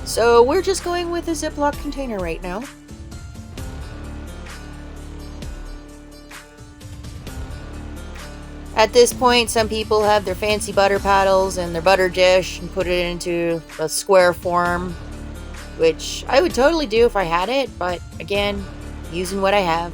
So we're just going with a Ziploc container right now. At this point, some people have their fancy butter paddles and their butter dish and put it into a square form, which I would totally do if I had it, but again, using what I have.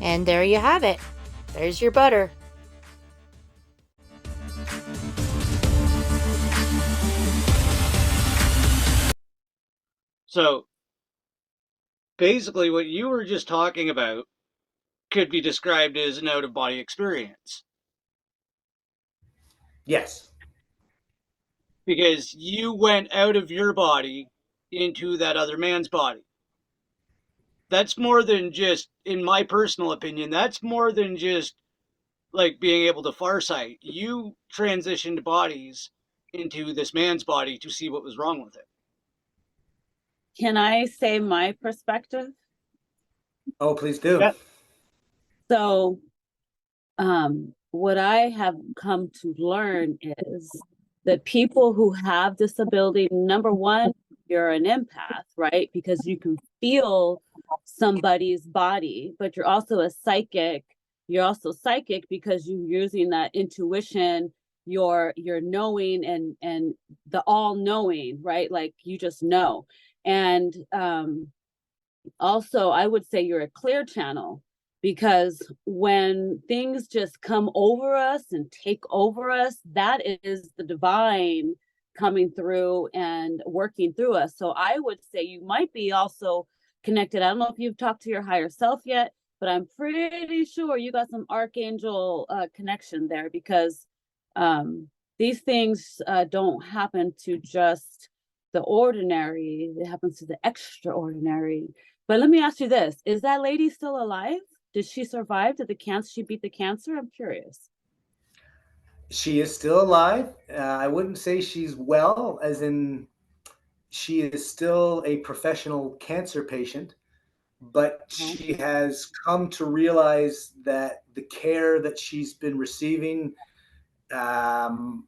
And there you have it. There's your butter. So basically what you were just talking about could be described as an out-of-body experience. Yes. Because you went out of your body into that other man's body. That's more than just, in my personal opinion, that's more than just like being able to farsight. You transitioned bodies into this man's body to see what was wrong with it. Can I say my perspective? Oh, please do. Yeah. So, what I have come to learn is that people who have disability, number one, you're an empath, right? Because you can feel somebody's body, but you're also a psychic. You're also psychic because you're using that intuition, your knowing and the all knowing, right? Like you just know. And Also, I would say you're a clear channel, because when things just come over us and take over us, that is the divine coming through and working through us. So I would say you might be also connected. I don't know if you've talked to your higher self yet, but I'm pretty sure you got some archangel connection there, because these things don't happen to just the ordinary, it happens to the extraordinary. But let me ask you this, is that lady still alive? Did she survive? Did the cancer, she beat the cancer? I'm curious. She is still alive. I wouldn't say she's well, as in she is still a professional cancer patient, but she has come to realize that the care that she's been receiving,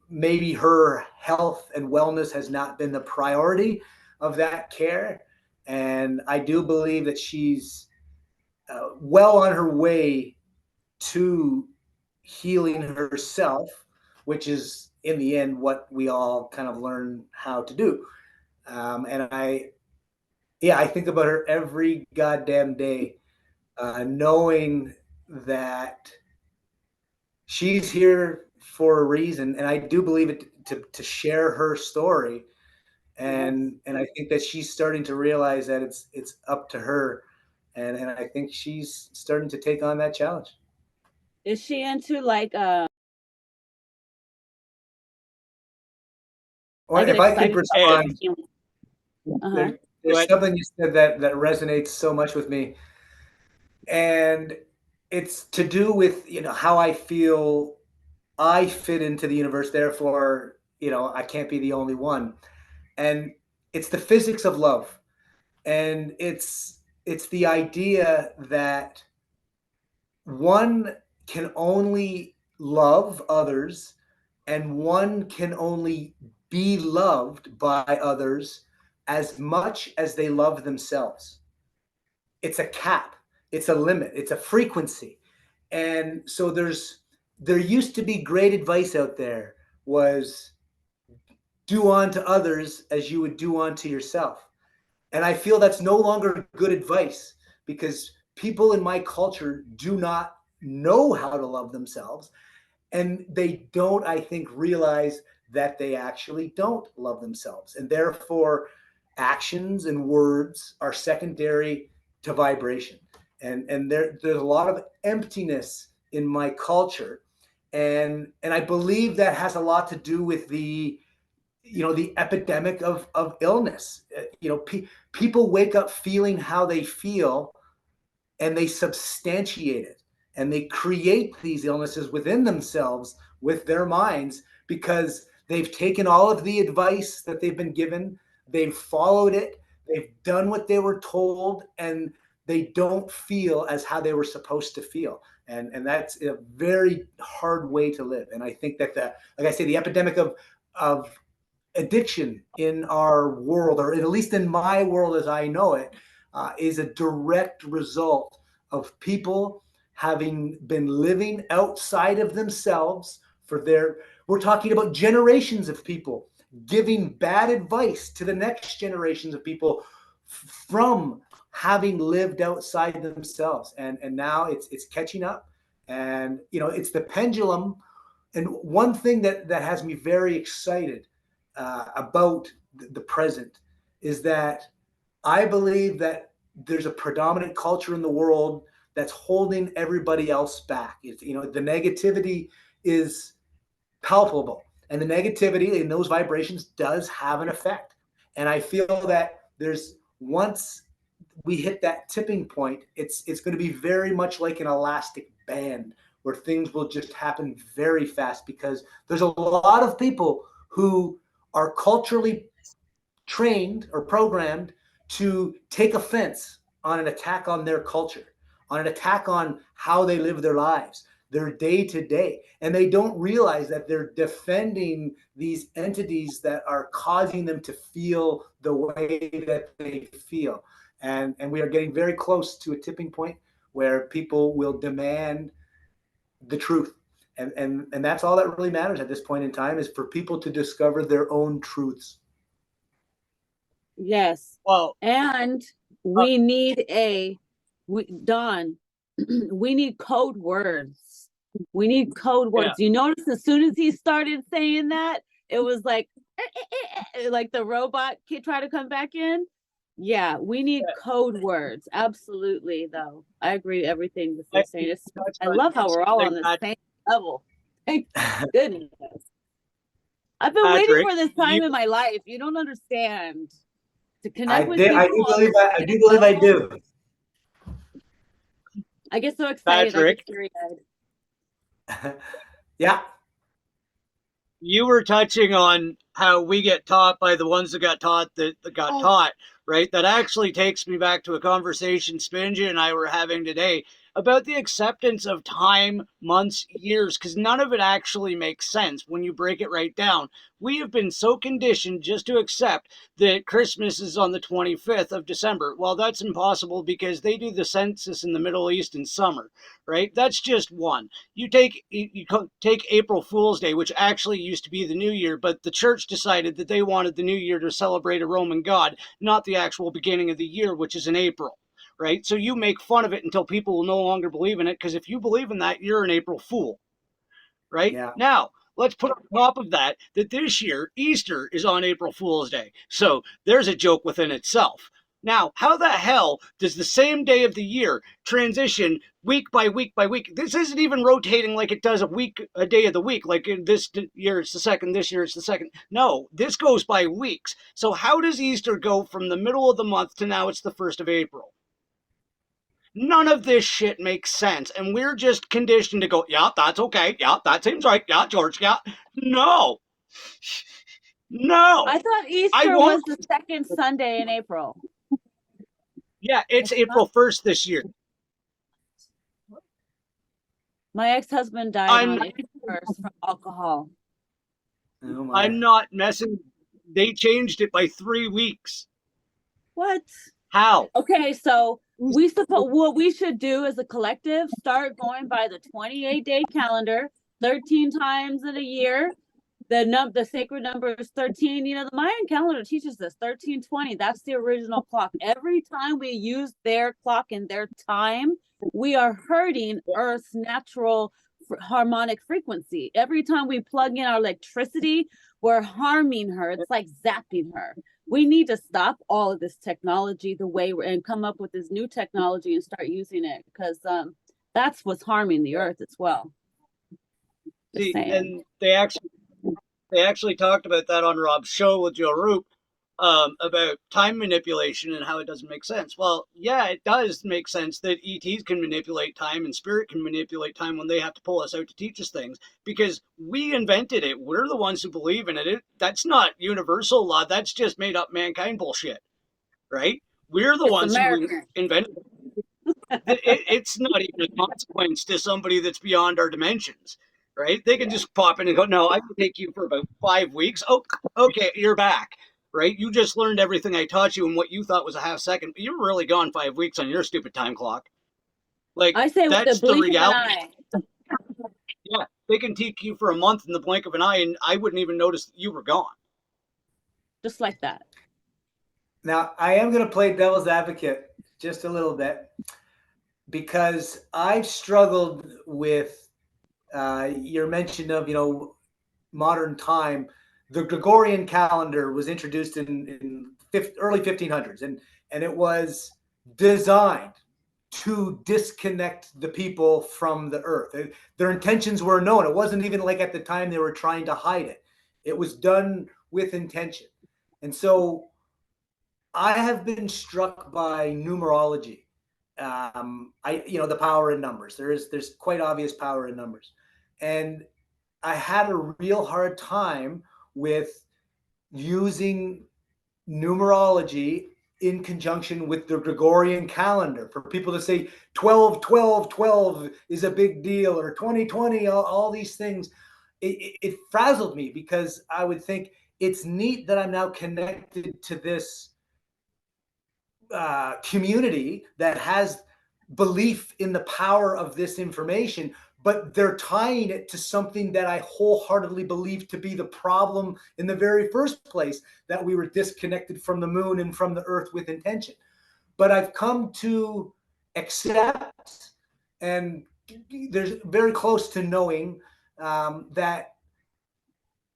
maybe her health and wellness has not been the priority of that care. And I do believe that she's well on her way to healing herself, which is in the end what we all kind of learn how to do. And I think about her every goddamn day, knowing that she's here for a reason, and I do believe it to share her story. And I think that she's starting to realize that it's up to her, and I think she's starting to take on that challenge. Is she into like Well, if I could respond, there's something you said that resonates so much with me, and it's to do with how I feel I fit into the universe. Therefore, I can't be the only one, and it's the physics of love, and it's the idea that one can only love others, and one can only be loved by others as much as they love themselves. It's a cap, it's a limit, it's a frequency. And so there used to be great advice out there, was do unto others as you would do unto yourself. And I feel that's no longer good advice, because people in my culture do not know how to love themselves. And they don't, I think, realize that they actually don't love themselves. And therefore, actions and words are secondary to vibration. And there's a lot of emptiness in my culture. And I believe that has a lot to do with the epidemic of illness. People wake up feeling how they feel, and they substantiate it, and they create these illnesses within themselves with their minds, because they've taken all of the advice that they've been given, they've followed it, they've done what they were told, and they don't feel as how they were supposed to feel. And that's a very hard way to live. And I think that like I say, the epidemic of addiction in our world, or at least in my world as I know it, is a direct result of people having been living outside of themselves we're talking about generations of people giving bad advice to the next generations of people from having lived outside themselves. And now it's catching up, and it's the pendulum. And one thing that has me very excited about the present is that I believe that there's a predominant culture in the world that's holding everybody else back. The negativity is palpable, and the negativity in those vibrations does have an effect. And I feel that once we hit that tipping point, it's going to be very much like an elastic band, where things will just happen very fast, because there's a lot of people who are culturally trained or programmed to take offense on an attack on their culture, on an attack on how they live their lives, their day to day. And they don't realize that they're defending these entities that are causing them to feel the way that they feel. And we are getting very close to a tipping point where people will demand the truth. And that's all that really matters at this point in time, is for people to discover their own truths. Yes. Well, and We need Don, we need code words. We need code words. You notice as soon as he started saying that, it was like the robot kid try to come back in. Yeah, we need code words. Absolutely, though. I agree with everything that you're saying. I love how we're all on the same level. Thank goodness. I've been waiting for this time in my life. You don't understand. To connect with people. I do believe I do. I get so excited. Patrick. I get teary-eyed. Yeah. You were touching on how we get taught by the ones that got taught that got taught, right? That actually takes me back to a conversation Spinja and I were having today about the acceptance of time, months, years, because none of it actually makes sense when you break it right down. We have been so conditioned just to accept that Christmas is on the 25th of December. Well, that's impossible because they do the census in the Middle East in summer, right? That's just one. You take April Fool's Day, which actually used to be the New Year, but the church decided that they wanted the New Year to celebrate a Roman god, not the actual beginning of the year, which is in April. Right? So you make fun of it until people will no longer believe in it, because if you believe in that, you're an April Fool. Right? Yeah. Now, let's put on top of that this year, Easter is on April Fool's Day. So there's a joke within itself. Now, how the hell does the same day of the year transition week by week by week? This isn't even rotating like it does a day of the week. Like this year it's the second, this year it's the second. No, this goes by weeks. So how does Easter go from the middle of the month to now it's the 1st of April? None of this shit makes sense. And we're just conditioned to go, yeah, that's okay. Yeah, that seems right. Yeah, George. Yeah. No. No. I thought Easter was the second Sunday in April. Yeah, it's April 1st this year. My ex-husband died on April 1st from alcohol. Oh I'm not messing. They changed it by 3 weeks. What? How? Okay, so what we should do as a collective, start going by the 28-day calendar, 13 times in a year. The sacred number is 13. You know, the Mayan calendar teaches us 1320. That's the original clock. Every time we use their clock and their time, we are hurting Earth's natural harmonic frequency. Every time we plug in our electricity, we're harming her. It's like zapping her. We need to stop all of this technology and come up with this new technology and start using it, because that's what's harming the Earth as well. See, and they actually talked about that on Rob's show with Joe Roop, about time manipulation and how it doesn't make sense. Well, yeah, it does make sense that ETs can manipulate time and spirit can manipulate time when they have to pull us out to teach us things, because we invented it. We're the ones who believe in it. That's not universal law. That's just made up mankind bullshit, right? We're the ones who invented it. It's not even a consequence to somebody that's beyond our dimensions. Right? They can just pop in and go, no, I can take you for about 5 weeks. Oh, okay, you're back. Right? You just learned everything I taught you in what you thought was a half second. But you're really gone 5 weeks on your stupid time clock. Like, I say that's with the reality. Yeah, they can teach you for a month in the blink of an eye, and I wouldn't even notice that you were gone. Just like that. Now, I am going to play devil's advocate just a little bit, because I've struggled with your mention of, modern time. The Gregorian calendar was introduced in early 1500s, and it was designed to disconnect the people from the earth. Their intentions were known. It wasn't even like at the time they were trying to hide it. It was done with intention. And so I have been struck by numerology. The power in numbers. There's quite obvious power in numbers. And I had a real hard time with using numerology in conjunction with the Gregorian calendar. For people to say 12, 12, 12 is a big deal, or 2020, all these things, it frazzled me, because I would think it's neat that I'm now connected to this community that has belief in the power of this information, but they're tying it to something that I wholeheartedly believe to be the problem in the very first place, that we were disconnected from the moon and from the earth with intention. but I've come to accept, and there's very close to knowing that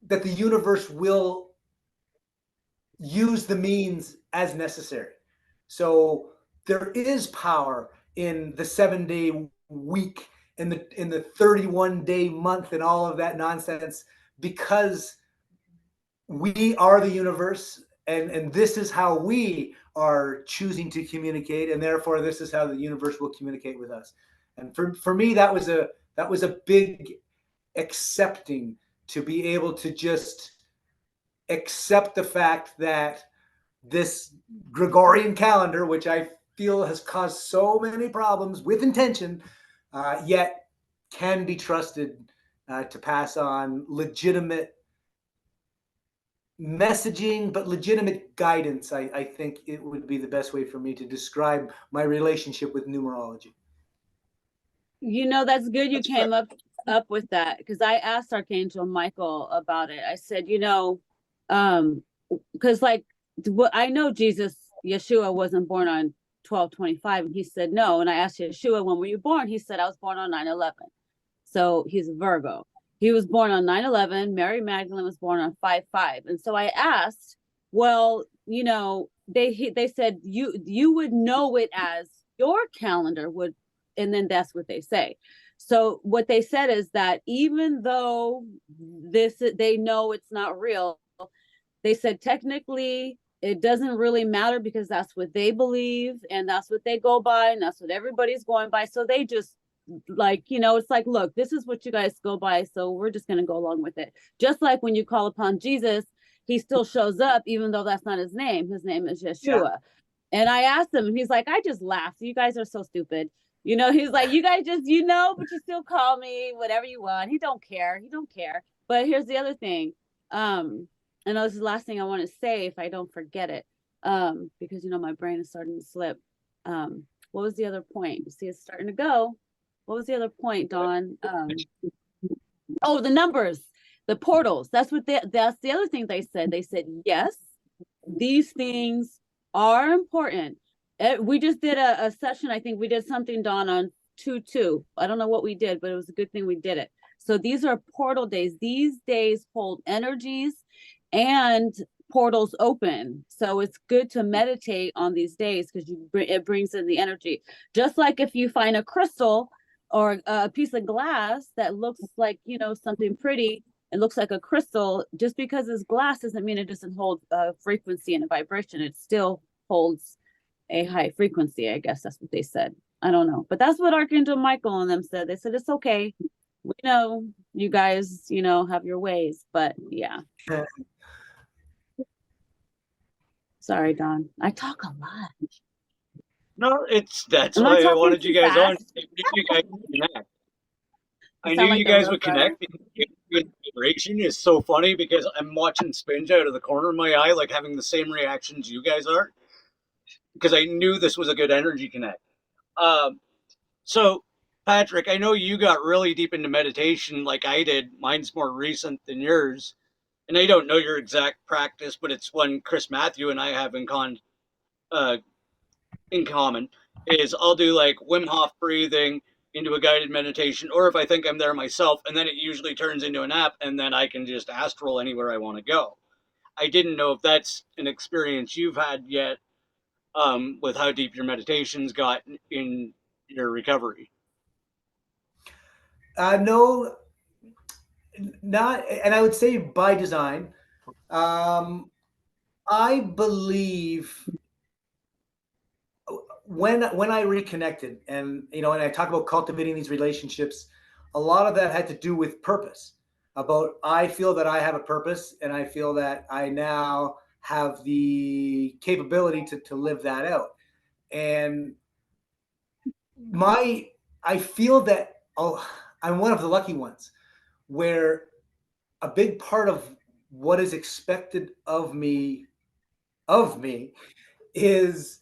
the universe will use the means as necessary. So there is power in the 7-day week, in the 31-day month, and all of that nonsense, because we are the universe, and this is how we are choosing to communicate, and therefore this is how the universe will communicate with us. And for me, that was a big accepting, to be able to just accept the fact that this Gregorian calendar, which I feel has caused so many problems with intention, yet can be trusted to pass on legitimate messaging, but legitimate guidance. I think it would be the best way for me to describe my relationship with numerology. That's good you That's came up with that, because I asked Archangel Michael about it. I said, because I know Jesus, Yeshua, wasn't born on 12/25, and he said no. And I asked Yeshua, when were you born? He said, I was born on 9/11. So he's a Virgo. He was born on 9/11. Mary Magdalene was born on 5/5. And so I asked, well, they said you would know it as your calendar would, and then that's what they say. So what they said is that even though they know it's not real, they said technically it doesn't really matter, because that's what they believe and that's what they go by and that's what everybody's going by. So they just it's like, look, this is what you guys go by, so we're just going to go along with it. Just like when you call upon Jesus, he still shows up, even though that's not his name. His name is Yeshua. Yeah. And I asked him, and he's like, I just laughed. You guys are so stupid. He's like, you guys just, but you still call me whatever you want. He don't care. But here's the other thing. And this is the last thing I want to say, if I don't forget it, because, my brain is starting to slip. What was the other point? You see, it's starting to go. What was the other point, Dawn? The numbers, the portals. That's the other thing they said. They said, yes, these things are important. We just did a session. I think we did something, Dawn, on 2/2. I don't know what we did, but it was a good thing we did it. So these are portal days. These days hold energies and portals open. So it's good to meditate on these days, because it brings in the energy. Just like if you find a crystal or a piece of glass that looks like, something pretty, it looks like a crystal, just because it's glass doesn't mean it doesn't hold a frequency and a vibration. It still holds a high frequency. I guess that's what they said. I don't know. But that's what Archangel Michael and them said. They said, it's okay. We know you guys, have your ways. But yeah. Sorry, Don. I talk a lot. No, that's why I wanted you guys on. I knew you guys would connect. The vibration is so funny, because I'm watching Spinge out of the corner of my eye, like having the same reactions you guys are, because I knew this was a good energy connect. So, Patrick, I know you got really deep into meditation like I did. Mine's more recent than yours. And I don't know your exact practice, but it's one Chris Matthew and I have in common, is I'll do like Wim Hof breathing into a guided meditation, or if I think I'm there myself, and then it usually turns into an app, and then I can just astral anywhere I want to go. I didn't know if that's an experience you've had yet, with how deep your meditations got in your recovery. No, not, and I would say by design. I believe when I reconnected, and and I talk about cultivating these relationships, a lot of that had to do with purpose. I feel that I have a purpose, and I feel that I now have the capability to live that out. And I feel that I'm one of the lucky ones, where a big part of what is expected of me is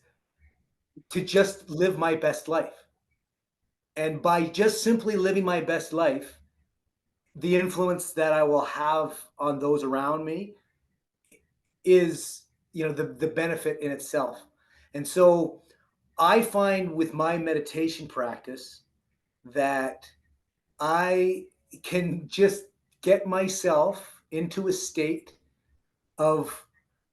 to just live my best life. And by just simply living my best life, the influence that I will have on those around me is, the benefit in itself. And so I find with my meditation practice that I can just get myself into a state of,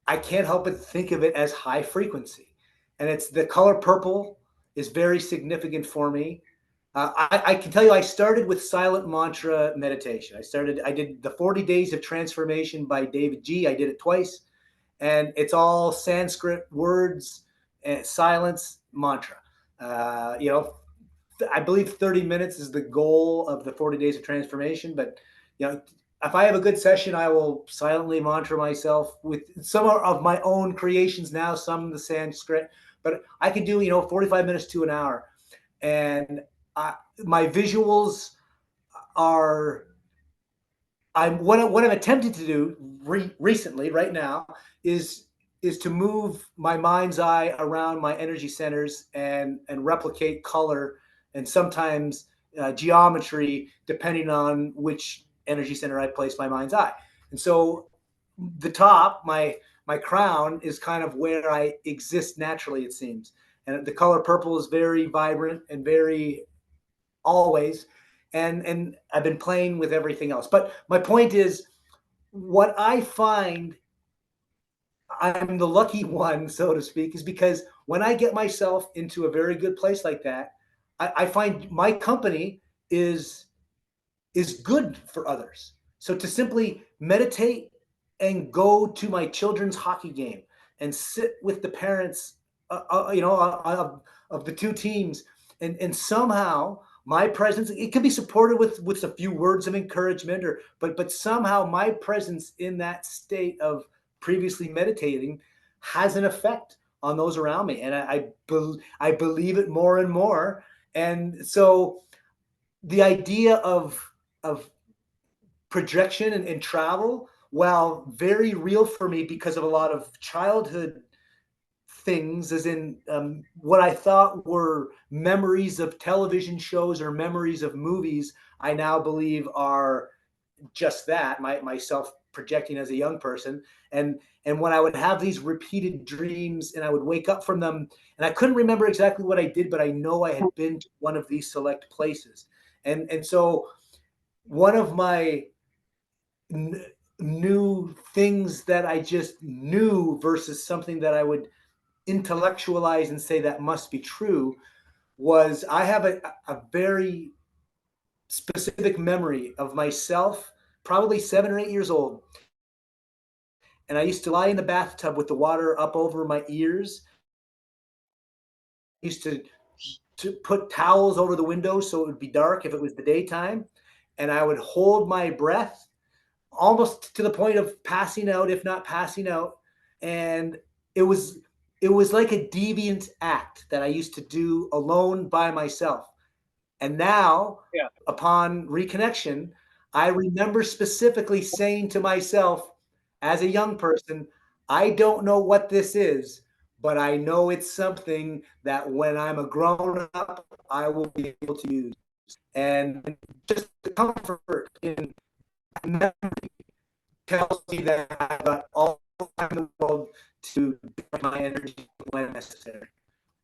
I can't help but think of it as high frequency. And it's the color purple is very significant for me. I can tell you, I started with silent mantra meditation. I did the 40 Days of Transformation by David G. I did it twice, and it's all Sanskrit words and silence mantra. You know, I believe 30 minutes is the goal of the 40 Days of Transformation. But, you know, if I have a good session, I will silently mantra myself with some of my own creations now, some of the Sanskrit, but I can do, 45 minutes to an hour. And my visuals are, what I'm attempting to do recently, right now, is to move my mind's eye around my energy centers and replicate color and sometimes geometry, depending on which energy center I place my mind's eye. And so the top, my crown, is kind of where I exist naturally, it seems. And the color purple is very vibrant and very always. And I've been playing with everything else. But my point is, what I find I'm the lucky one, so to speak, is because when I get myself into a very good place like that, I find my company is good for others. So to simply meditate and go to my children's hockey game and sit with the parents, of the two teams, and somehow my presence, it could be supported with a few words of encouragement, but somehow my presence in that state of previously meditating has an effect on those around me, and I believe it more and more. And so the idea of projection and travel, while very real for me because of a lot of childhood things, as in what I thought were memories of television shows or memories of movies, I now believe are just that, myself projecting as a young person. And when I would have these repeated dreams and I would wake up from them, and I couldn't remember exactly what I did, but I know I had been to one of these select places. And so one of my new things that I just knew versus something that I would intellectualize and say that must be true was, I have a very specific memory of myself, probably 7 or 8 years old. And I used to lie in the bathtub with the water up over my ears. I used to put towels over the window so it would be dark if it was the daytime. And I would hold my breath almost to the point of passing out, if not passing out. And it was like a deviant act that I used to do alone by myself. And now, upon reconnection, I remember specifically saying to myself as a young person, I don't know what this is, but I know it's something that when I'm a grown up, I will be able to use. And just the comfort in memory tells me that I've got all the time in the world to direct my energy when necessary.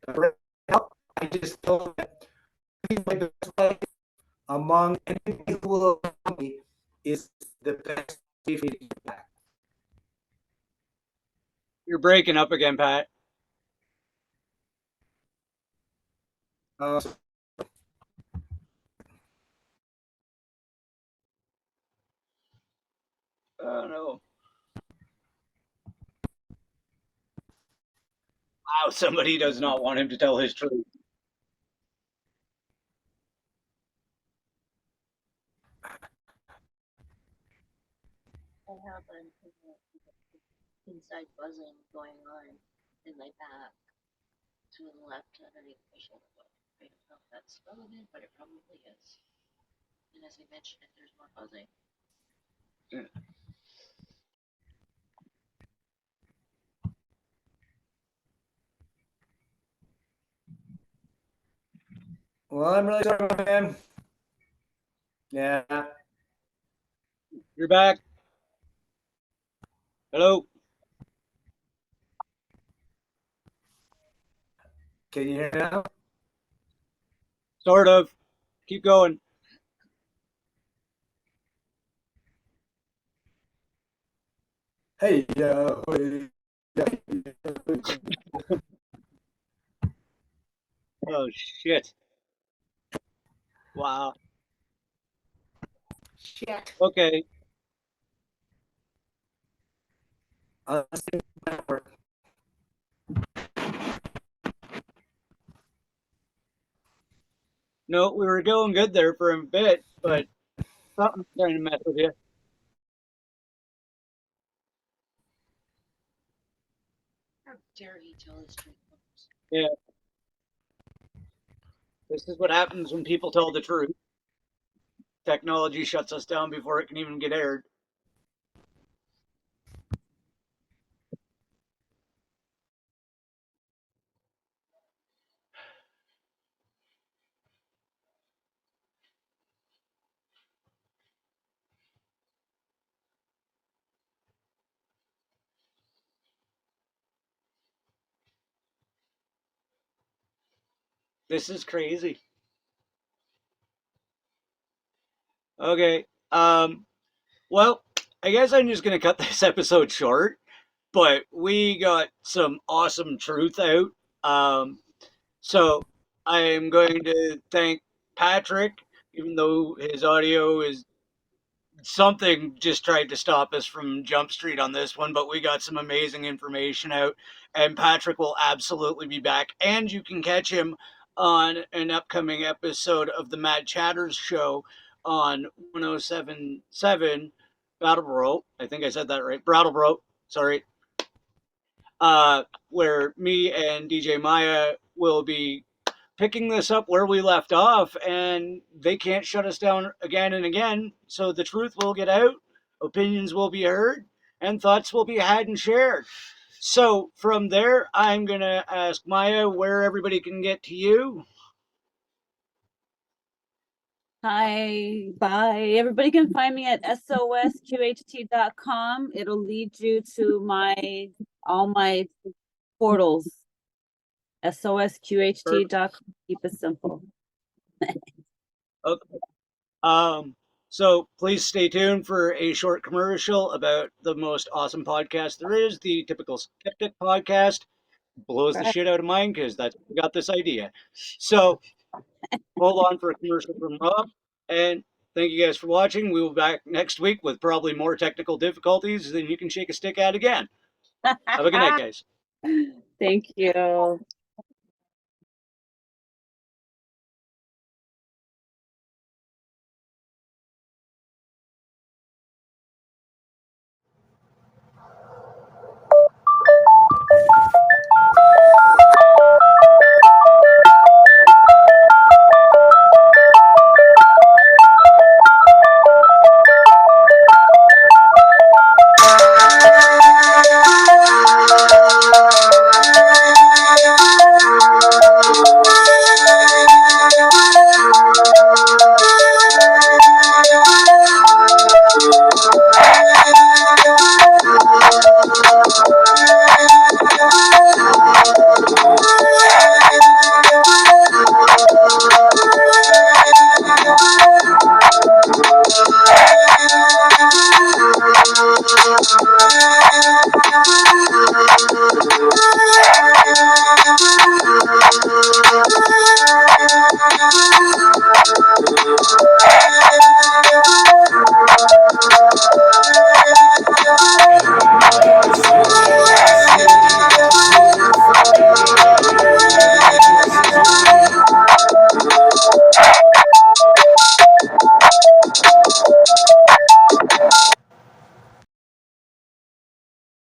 But right now, I just feel that my best life among anybody who will allow me is the best way for me to get back. You're breaking up again, Pat. Uh, Oh no. Wow, somebody does not want him to tell his truth. I have an inside buzzing going on in my back to the left underneath my shoulder blade. I don't know if that's relevant, but it probably is. And as I mentioned, if there's more buzzing. well, I'm really sorry, man. Yeah. You're back. Hello. Can you hear now? Sort of. Keep going. Hey, Oh, shit. Wow. shit. Okay. No, we were going good there for a bit, but something's trying to mess with you. How dare he tell his truth? Yeah. This is what happens when people tell the truth. Technology shuts us down before it can even get aired. This is crazy. Okay. Well, I guess I'm just gonna cut this episode short, but we got some awesome truth out. So I am going to thank Patrick, even though his audio is something just tried to stop us from Jump Street on this one, but we got some amazing information out, and Patrick will absolutely be back. And you can catch him on an upcoming episode of the Mad Chatters show on 1077 Brattleboro. I think I said that right. Brattleboro, sorry. Where me and DJ Maya will be picking this up where we left off, and they can't shut us down again and again. So the truth will get out, opinions will be heard, and thoughts will be had and shared. So from there, I'm going to ask Maya where everybody can get to you. Hi, bye. Everybody can find me at sosqht.com. It'll lead you to all my portals. sosqht.com. Keep it simple. Okay. So please stay tuned for a short commercial about the most awesome podcast there is, the Typical Skeptic Podcast. Blows the shit out of mine because that's we got this idea. So hold on for a commercial from Rob, and thank you guys for watching. We will be back next week with probably more technical difficulties than you can shake a stick at again. Have a good night, guys. Thank you.